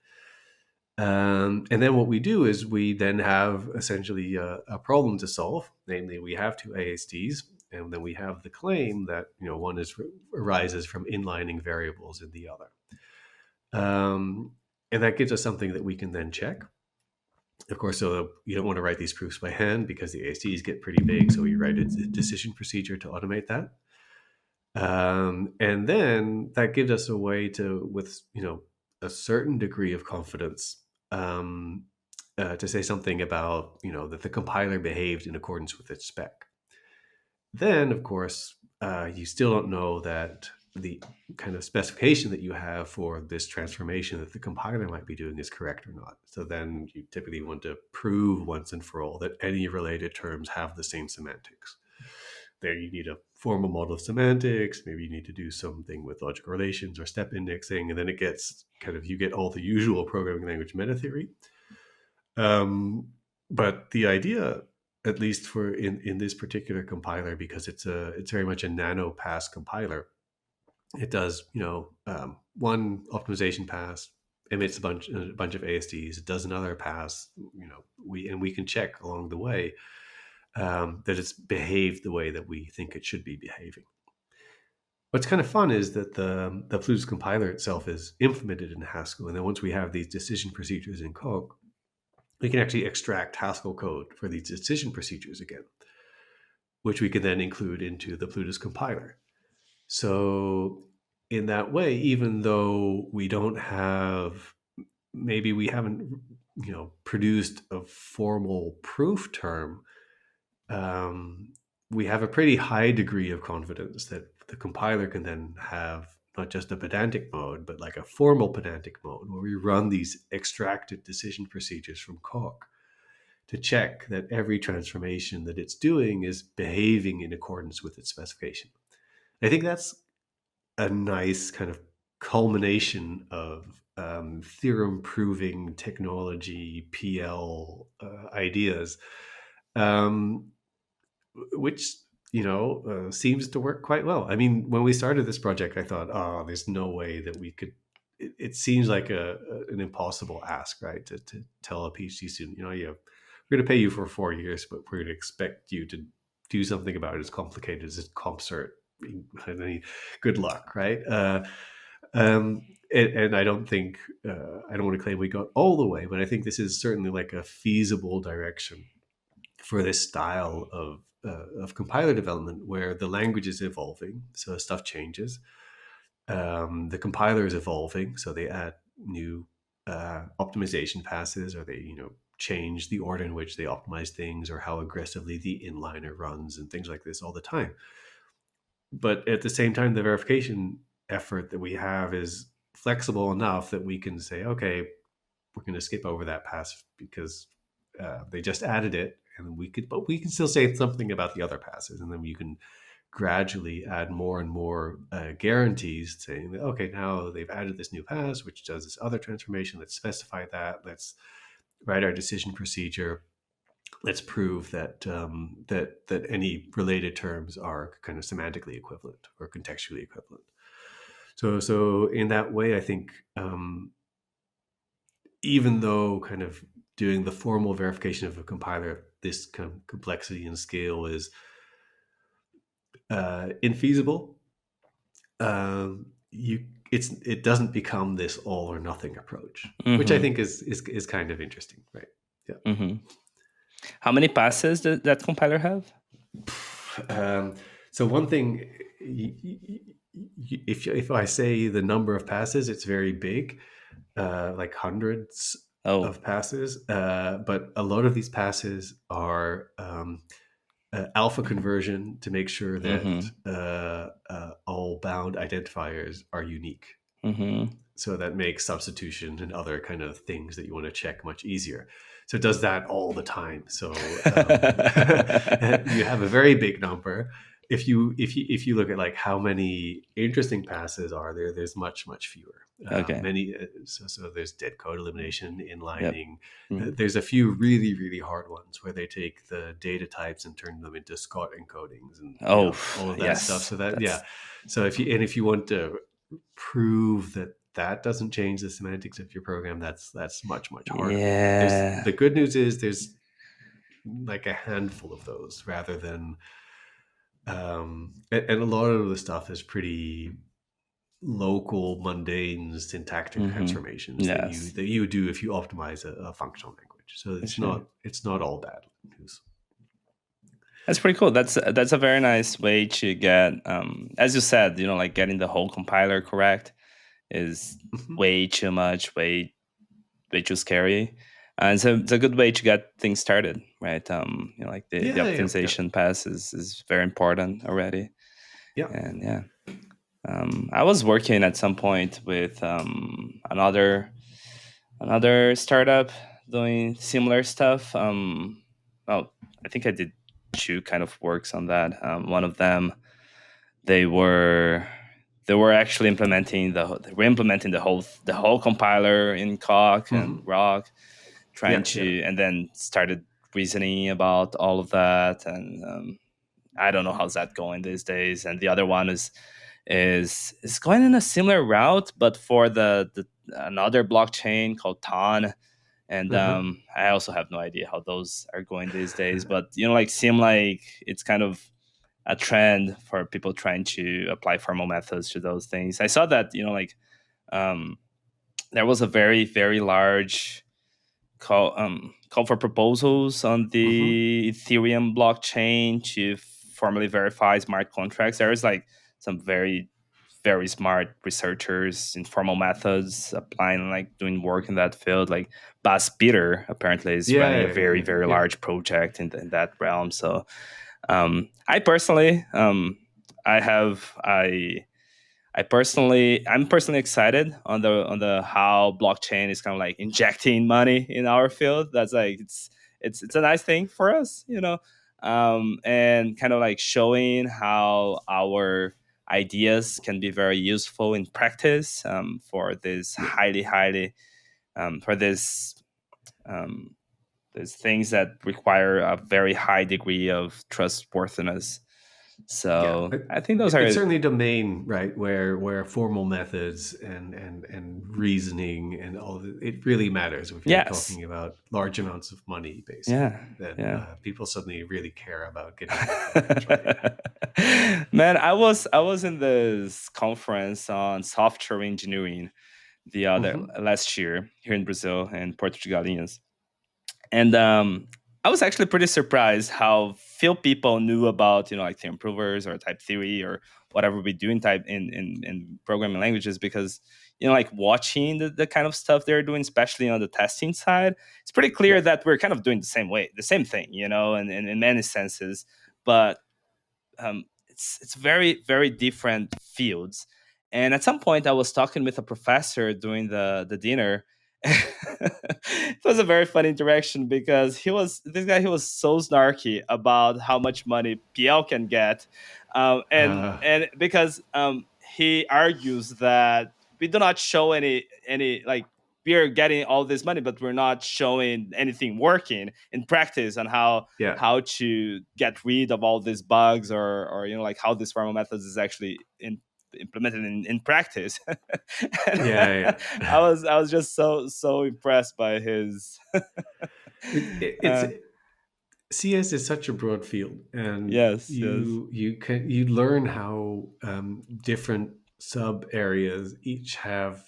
Speaker 2: and then what we do is we then have essentially a problem to solve. Namely, we have two ASTs, and then we have the claim that one arises from inlining variables in the other, and that gives us something that we can then check. Of course, so you don't want to write these proofs by hand because the ASTs get pretty big. So we write a decision procedure to automate that. And then that gives us a way to, with a certain degree of confidence, to say something about that the compiler behaved in accordance with its spec. Then, of course, you still don't know that the kind of specification that you have for this transformation that the compiler might be doing is correct or not. So then you typically want to prove once and for all that any related terms have the same semantics. There you need a formal model of semantics. Maybe you need to do something with logical relations or step indexing. And then it gets you get all the usual programming language meta theory. But the idea, at least for in this particular compiler, because it's very much a nano pass compiler, it does one optimization pass, emits a bunch of ASDs, it does another pass, we can check along the way that it's behaved the way that we think it should be behaving. What's kind of fun is that the Plutus compiler itself is implemented in Haskell, and then once we have these decision procedures in Cog, we can actually extract Haskell code for these decision procedures again, which we can then include into the Plutus compiler. So in that way, even though we don't have, maybe we haven't, produced a formal proof term, we have a pretty high degree of confidence that the compiler can then have not just a pedantic mode, but like a formal pedantic mode where we run these extracted decision procedures from Cog to check that every transformation that it's doing is behaving in accordance with its specification. I think that's a nice kind of culmination of theorem proving technology, PL ideas, which seems to work quite well. I mean, when we started this project, I thought, there's no way that we could. It seems like an impossible ask, right? To tell a PhD student, we're going to pay you for 4 years, but we're going to expect you to do something about it as complicated as comp cert. I mean, good luck, right? And I don't think I don't want to claim we got all the way, but I think this is certainly like a feasible direction for this style of compiler development, where the language is evolving, so stuff changes. The compiler is evolving, so they add new optimization passes, or they change the order in which they optimize things, or how aggressively the inliner runs, and things like this all the time. But at the same time, the verification effort that we have is flexible enough that we can say, okay, we're going to skip over that pass because they just added it, and but we can still say something about the other passes, and then you can gradually add more and more guarantees saying that, okay, now they've added this new pass, which does this other transformation. Let's specify that. Let's write our decision procedure. Let's prove that that any related terms are kind of semantically equivalent or contextually equivalent. So in that way, I think even though kind of doing the formal verification of a compiler, this kind of complexity and scale is infeasible, it doesn't become this all or nothing approach, which I think is kind of interesting, right? Yeah.
Speaker 1: Mm-hmm. How many passes does that compiler have?
Speaker 2: So one thing, if I say the number of passes, it's very big, like hundreds of passes. But a lot of these passes are alpha conversion to make sure that all bound identifiers are unique.
Speaker 1: Mm-hmm.
Speaker 2: So that makes substitution and other kind of things that you want to check much easier. So it does that all the time. So you have a very big number. If you look at like how many interesting passes are there, there's much fewer. Many. So there's dead code elimination, inlining. Yep. Mm-hmm. There's a few really hard ones where they take the data types and turn them into Scott encodings and all of that stuff. So So if you want to prove that doesn't change the semantics of your program, that's much harder.
Speaker 1: Yeah.
Speaker 2: The good news is there's like a handful of those rather than and a lot of the stuff is pretty local, mundane syntactic transformations that you do if you optimize a functional language. So it's not all bad news.
Speaker 1: That's pretty cool. That's a very nice way to get, as you said, like getting the whole compiler correct is way too much, way too scary. And so it's a good way to get things started, right? Like the optimization pass is very important already.
Speaker 2: Yeah.
Speaker 1: And yeah, I was working at some point with another startup doing similar stuff. Well, I think I did two kind of works on that. One of them, they were they were actually implementing the whole compiler in Coq and
Speaker 2: Hmm.
Speaker 1: Rock, trying
Speaker 2: Yeah. Yeah.
Speaker 1: to, and then started reasoning about all of that. And I don't know how's that going these days. And the other one is going in a similar route, but for the another blockchain called Ton. And
Speaker 2: Uh-huh.
Speaker 1: I also have no idea how those are going these days. But like seem like it's kind of a trend for people trying to apply formal methods to those things. I saw that um, there was a very very large call for proposals on
Speaker 2: Hmm.
Speaker 1: the Ethereum blockchain to formally verify smart contracts. There is like some very very smart researchers in formal methods applying, like doing work in that field. Like Bas Peter apparently is
Speaker 2: Yeah.
Speaker 1: running a
Speaker 2: Yeah.
Speaker 1: very
Speaker 2: Yeah.
Speaker 1: very
Speaker 2: Yeah.
Speaker 1: large project in that realm. So I personally, I have I'm personally excited on the how blockchain is kind of like injecting money in our field. That's like it's a nice thing for us, and kind of like showing how our ideas can be very useful in practice, for this
Speaker 2: Yeah.
Speaker 1: highly for this um, there's things that require a very high degree of trustworthiness.
Speaker 2: Yeah,
Speaker 1: So I think those are
Speaker 2: it's certainly a domain, right, where formal methods and reasoning and all of it really matters. If you're
Speaker 1: yes,
Speaker 2: talking about large amounts of money,
Speaker 1: yeah,
Speaker 2: basically, then
Speaker 1: yeah.
Speaker 2: people suddenly really care about getting their plans right.
Speaker 1: Man, I was in this conference on software engineering the other
Speaker 2: Hmm.
Speaker 1: last year here in Brazil and Porto de Galinhas. And I was actually pretty surprised how few people knew about, like theorem provers or type theory or whatever we do in type in programming languages, because like watching the kind of stuff they're doing, especially on the testing side, it's pretty
Speaker 2: Yeah,
Speaker 1: clear that we're kind of doing the same thing, and in many senses. But it's very very different fields. And at some point I was talking with a professor during the dinner. It was a very funny interaction because he was so snarky about how much money PL can get,
Speaker 2: uh,
Speaker 1: and because he argues that we do not show any like we are getting all this money, but we're not showing anything working in practice on
Speaker 2: yeah,
Speaker 1: how to get rid of all these bugs, or like how this formal methods is actually implemented in practice. And
Speaker 2: yeah, yeah.
Speaker 1: I was just so impressed by his
Speaker 2: It's
Speaker 1: uh,
Speaker 2: CS is such a broad field, and
Speaker 1: yes, yes,
Speaker 2: you learn how different sub areas each have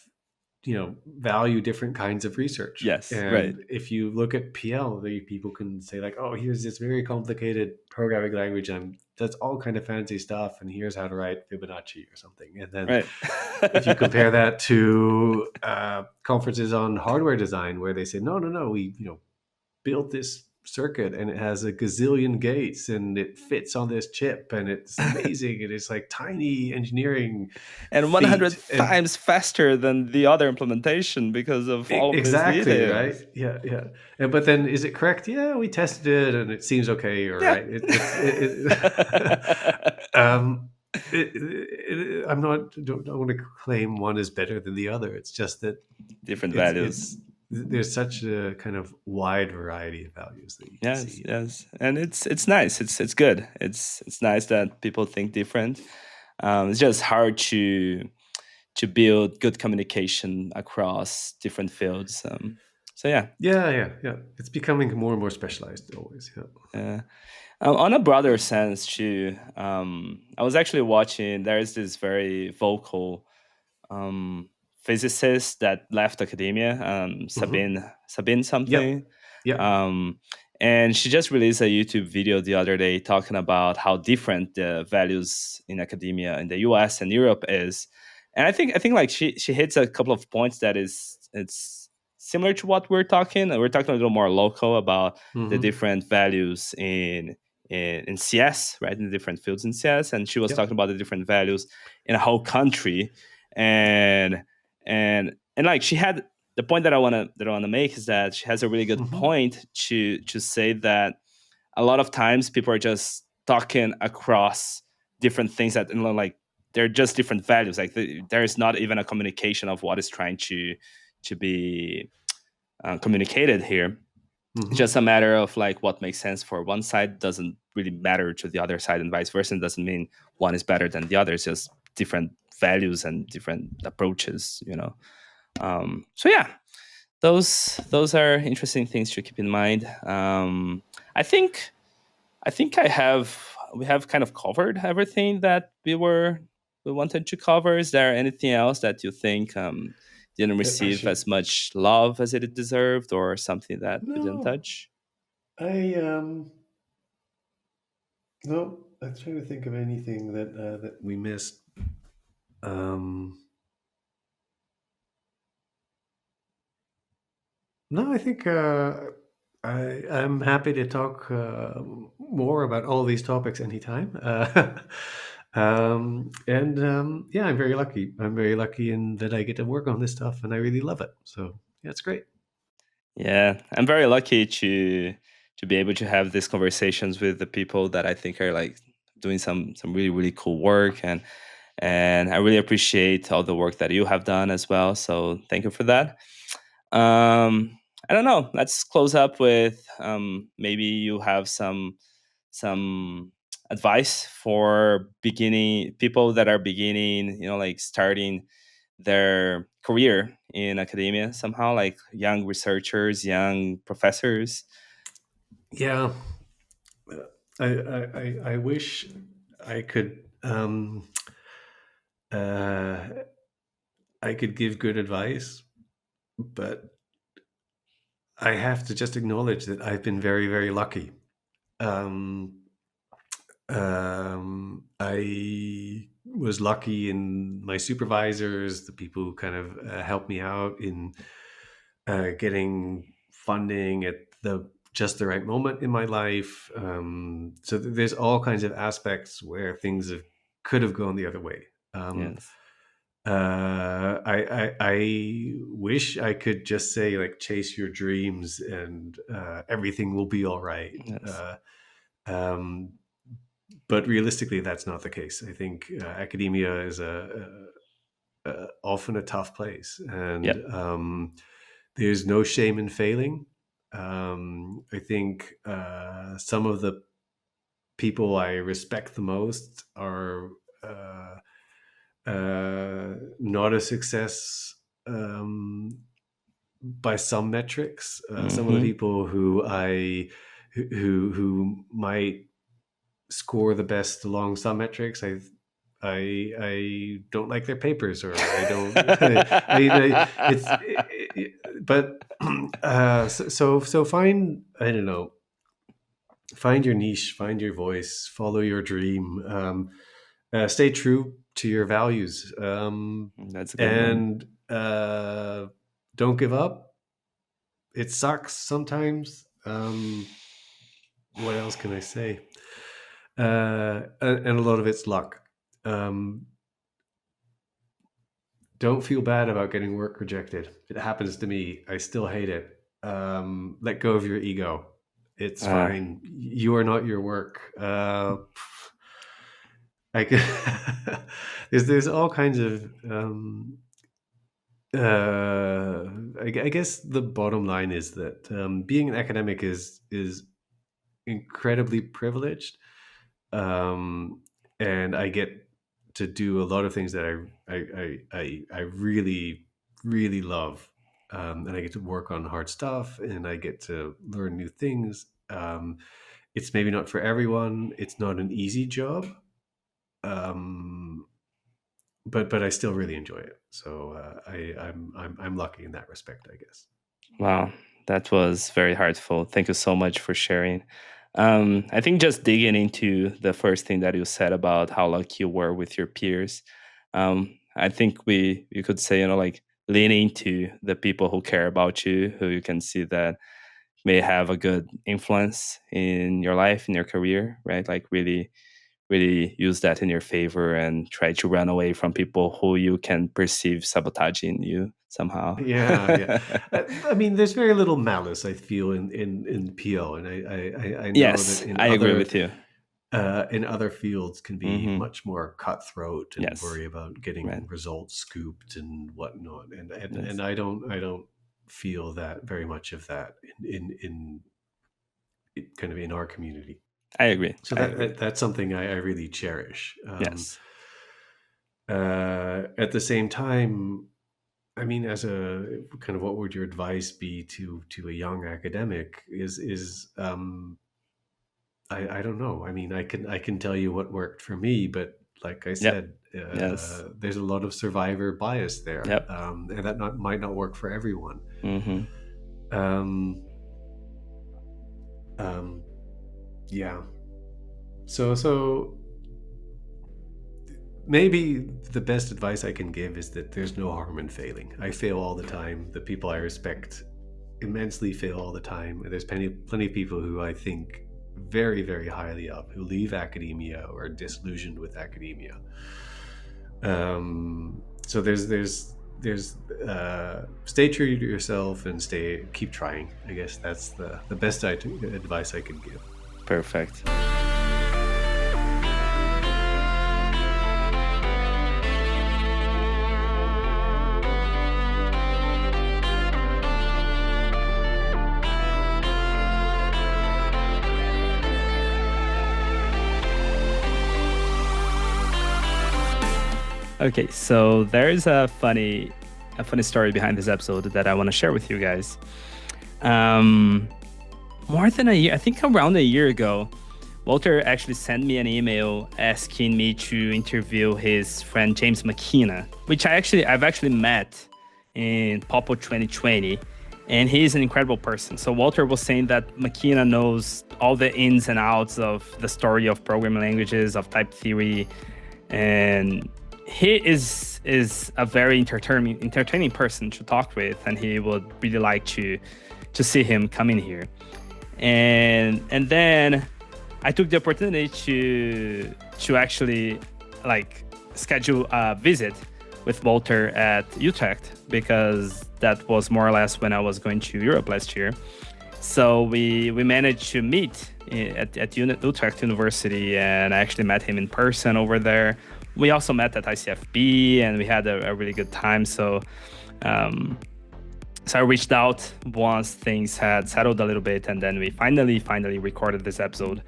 Speaker 2: value different kinds of research.
Speaker 1: yes, right,
Speaker 2: And if you look at PL, people can say like, oh, here's this very complicated programming language and that's all kind of fancy stuff, and here's how to write Fibonacci or something. And then
Speaker 1: right.
Speaker 2: if you compare that to conferences on hardware design where they say, no, no, no, we built this circuit and it has a gazillion gates and it fits on this chip and it's amazing and it's like tiny engineering
Speaker 1: And 100
Speaker 2: feat. And
Speaker 1: times faster than the other implementation because of all of these
Speaker 2: exactly, right.
Speaker 1: details.
Speaker 2: Yeah, yeah. And but then is it correct? Yeah, we tested it and it seems okay. All
Speaker 1: Yeah.
Speaker 2: right. Um, I'm not don't want to claim one is better than the other. It's just that
Speaker 1: Different values.
Speaker 2: it's there's such a kind of wide variety of values that you can
Speaker 1: Yes,
Speaker 2: see.
Speaker 1: yes, and it's nice. It's good. It's nice that people think different. It's just hard to build good communication across different fields. So yeah.
Speaker 2: Yeah, yeah, yeah. It's becoming more and more specialized always. Yeah.
Speaker 1: On a broader sense too, I was actually watching. There is this very vocal um, physicist that left academia,
Speaker 2: Hmm.
Speaker 1: Sabine
Speaker 2: Yep.
Speaker 1: something.
Speaker 2: Yep.
Speaker 1: Um, and she just released a YouTube video the other day talking about how different the values in academia in the US and Europe is. And I think like she hits a couple of points that it's similar to what we're talking. We're talking a little more local about the
Speaker 2: Hmm.
Speaker 1: different values in CS, right, in the different fields in CS, and she was
Speaker 2: Yep.
Speaker 1: talking about the different values in a whole country, and like she had the point that I want to make is that she has a really good point to say that a lot of times people are just talking across different things that, like, they're just different values. Like there is not even a communication of what is trying to be communicated here. It's just a matter of like what makes sense for one side doesn't really matter to the other side, and vice versa. It doesn't mean one is better than the other. It's just different values and different approaches, So yeah, those are interesting things to keep in mind. I think we have kind of covered everything that we wanted to cover. Is there anything else that you think didn't receive as much love as it deserved, or something that we didn't
Speaker 2: No,
Speaker 1: touch?
Speaker 2: no, I'm trying to think of anything that we missed. No, I think I'm happy to talk more about all these topics anytime. Yeah, I'm very lucky. I'm very lucky in that I get to work on this stuff, and I really love it. So yeah, it's great.
Speaker 1: Yeah, I'm very lucky to be able to have these conversations with the people that I think are like doing some really really cool work, and I really appreciate all the work that you have done as well. So thank you for that. I don't know. Let's close up with maybe you have some advice for beginning people that are beginning, like starting their career in academia somehow, like young researchers, young professors.
Speaker 2: Yeah, I wish I could I could give good advice, but I have to just acknowledge that I've been very very lucky. Um, I was lucky in my supervisors, the people who kind of helped me out in getting funding at just the right moment in my life. So there's all kinds of aspects where could have gone the other way.
Speaker 1: Yes.
Speaker 2: I wish I could just say like chase your dreams and everything will be all right.
Speaker 1: Yes.
Speaker 2: Um, but realistically, that's not the case. I think academia is often a tough place, and
Speaker 1: Yep.
Speaker 2: there's no shame in failing. I think some of the people I respect the most are not a success by some metrics. Some of the
Speaker 1: Mm-hmm.
Speaker 2: people who might score the best along some metrics, I don't like their papers, or I don't. But so find, I don't know, find your niche, find your voice, follow your dream, stay true to your values,
Speaker 1: That's a good one.
Speaker 2: and don't give up. It sucks sometimes. What else can I say? And a lot of it's luck. Don't feel bad about getting work rejected. It happens to me. I still hate it. Let go of your ego. It's fine. You are not your work. I could, there's all kinds of. I guess the bottom line is that being an academic is incredibly privileged, and I get to do a lot of things that I really really love, and I get to work on hard stuff, and I get to learn new things. It's maybe not for everyone. It's not an easy job, um, but I still really enjoy it. So I'm lucky in that respect, I guess.
Speaker 1: Wow, that was very heartful. Thank you so much for sharing. I think just digging into the first thing that you said about how lucky you were with your peers, I think you could say, like, lean into the people who care about you, who you can see that may have a good influence in your life, in your career, right? Like really use that in your favor and try to run away from people who you can perceive sabotaging you somehow.
Speaker 2: Yeah. I mean, there's very little malice, I feel, in PO, and I know
Speaker 1: Yes,
Speaker 2: that
Speaker 1: I agree with you.
Speaker 2: In other fields can be much more cutthroat and
Speaker 1: Yes.
Speaker 2: worry about getting
Speaker 1: Right.
Speaker 2: results scooped and whatnot, and
Speaker 1: Yes.
Speaker 2: I don't feel that very much of that in kind of in our community.
Speaker 1: I agree.
Speaker 2: So that's something I really cherish.
Speaker 1: Yes.
Speaker 2: At the same time, I mean, as a kind of, what would your advice be to a young academic? I don't know. I mean, I can tell you what worked for me, but like I said,
Speaker 1: Yes.
Speaker 2: there's a lot of survivor bias there,
Speaker 1: Yep.
Speaker 2: and that might not work for everyone. Yeah. So maybe the best advice I can give is that there's no harm in failing. I fail all the time. The people I respect immensely fail all the time. There's plenty of people who I think very, very highly of, who leave academia or are disillusioned with academia. So there's stay true to yourself and keep trying. I guess that's the best advice I could give.
Speaker 1: Perfect. Okay, so there's a funny story behind this episode that I want to share with you guys. More than a year, I think around a year ago, Wouter actually sent me an email asking me to interview his friend James McKenna, which I've actually met in Popo 2020, and he's an incredible person. So Wouter was saying that McKenna knows all the ins and outs of the story of programming languages, of type theory, and he is a very entertaining person to talk with, and he would really like to see him come in here. And then I took the opportunity to actually like schedule a visit with Wouter at Utrecht, because that was more or less when I was going to Europe last year. So we managed to meet at Utrecht University, and I actually met him in person over there. We also met at ICFB, and we had a really good time. So I reached out once things had settled a little bit, and then we finally recorded this episode.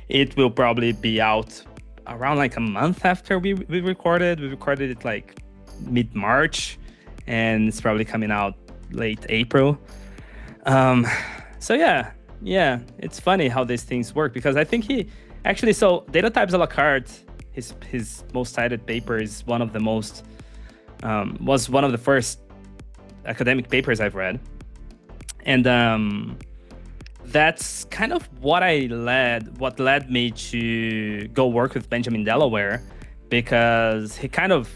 Speaker 1: It will probably be out around like a month after we recorded. We recorded it like mid-March, and it's probably coming out late April. So yeah, it's funny how these things work, because I think he actually, so Datatypes a la carte, his most cited paper is was one of the first academic papers I've read, and that's kind of what led me to go work with Benjamin Delaware, because he kind of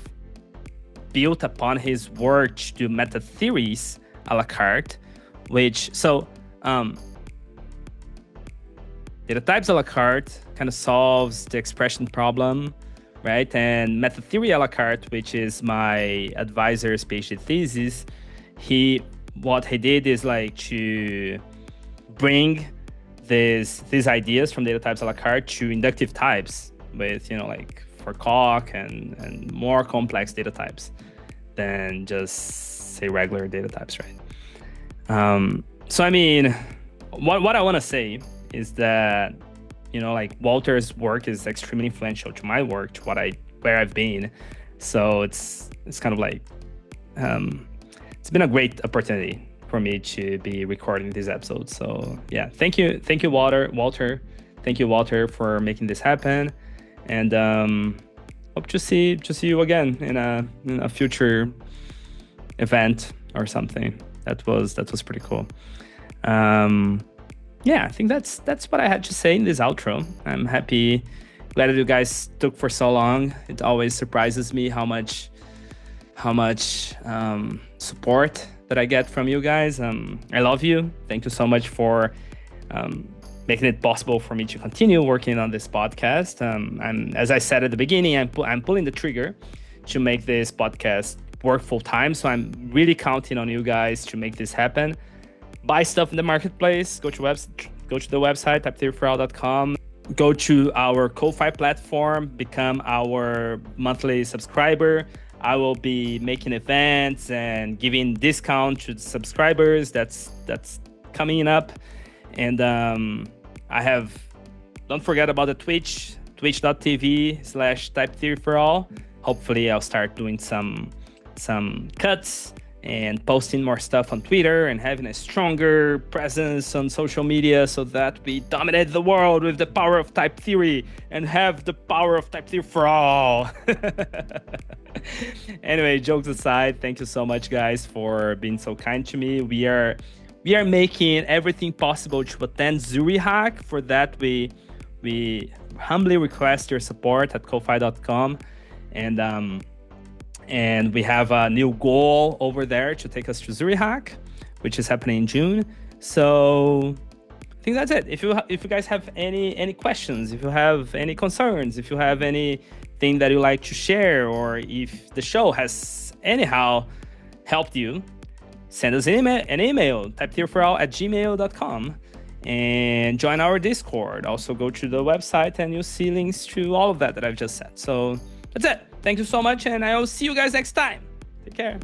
Speaker 1: built upon his work to do meta theories a la carte, which Datatypes a la carte kind of solves the expression problem, right? And meta theory a la carte, which is my advisor's PhD thesis, what he did is like to bring these ideas from Datatypes a la carte to inductive types with, like for Coq and more complex data types than just say regular data types, right? So I mean, what I want to say is that, like Wouter's work is extremely influential to my work, to where I've been. So it's kind of like, it's been a great opportunity for me to be recording these episodes. So yeah, thank you, Wouter. Thank you, Wouter, for making this happen. And hope to see you again in a future event or something. That was pretty cool. Yeah, I think that's what I had to say in this outro. I'm glad that you guys stuck for so long. It always surprises me how much support that I get from you guys. I love you. Thank you so much for making it possible for me to continue working on this podcast. As I said at the beginning, I'm pulling the trigger to make this podcast work full time. So I'm really counting on you guys to make this happen. Buy stuff in the marketplace. Go to the website, typetheoryforall.com. Go to our Ko-Fi platform. Become our monthly subscriber. I will be making events and giving discount to subscribers. That's coming up. And don't forget about the twitch.tv/typetheoryforall. Hopefully I'll start doing some cuts and posting more stuff on Twitter and having a stronger presence on social media so that we dominate the world with the power of type theory and have the power of type theory for all. Anyway, jokes aside, thank you so much, guys, for being so kind to me. We are making everything possible to attend Zurich Hack. For that, we humbly request your support at ko-fi.com. And we have a new goal over there to take us to Zurich Hack, which is happening in June. So I think that's it. If you guys have any questions, if you have any concerns, if you have anything that you like to share, or if the show has anyhow helped you, send us an email, typetheoryforall@gmail.com, and join our Discord. Also go to the website and you'll see links to all of that I've just said. So that's it. Thank you so much, and I will see you guys next time. Take care.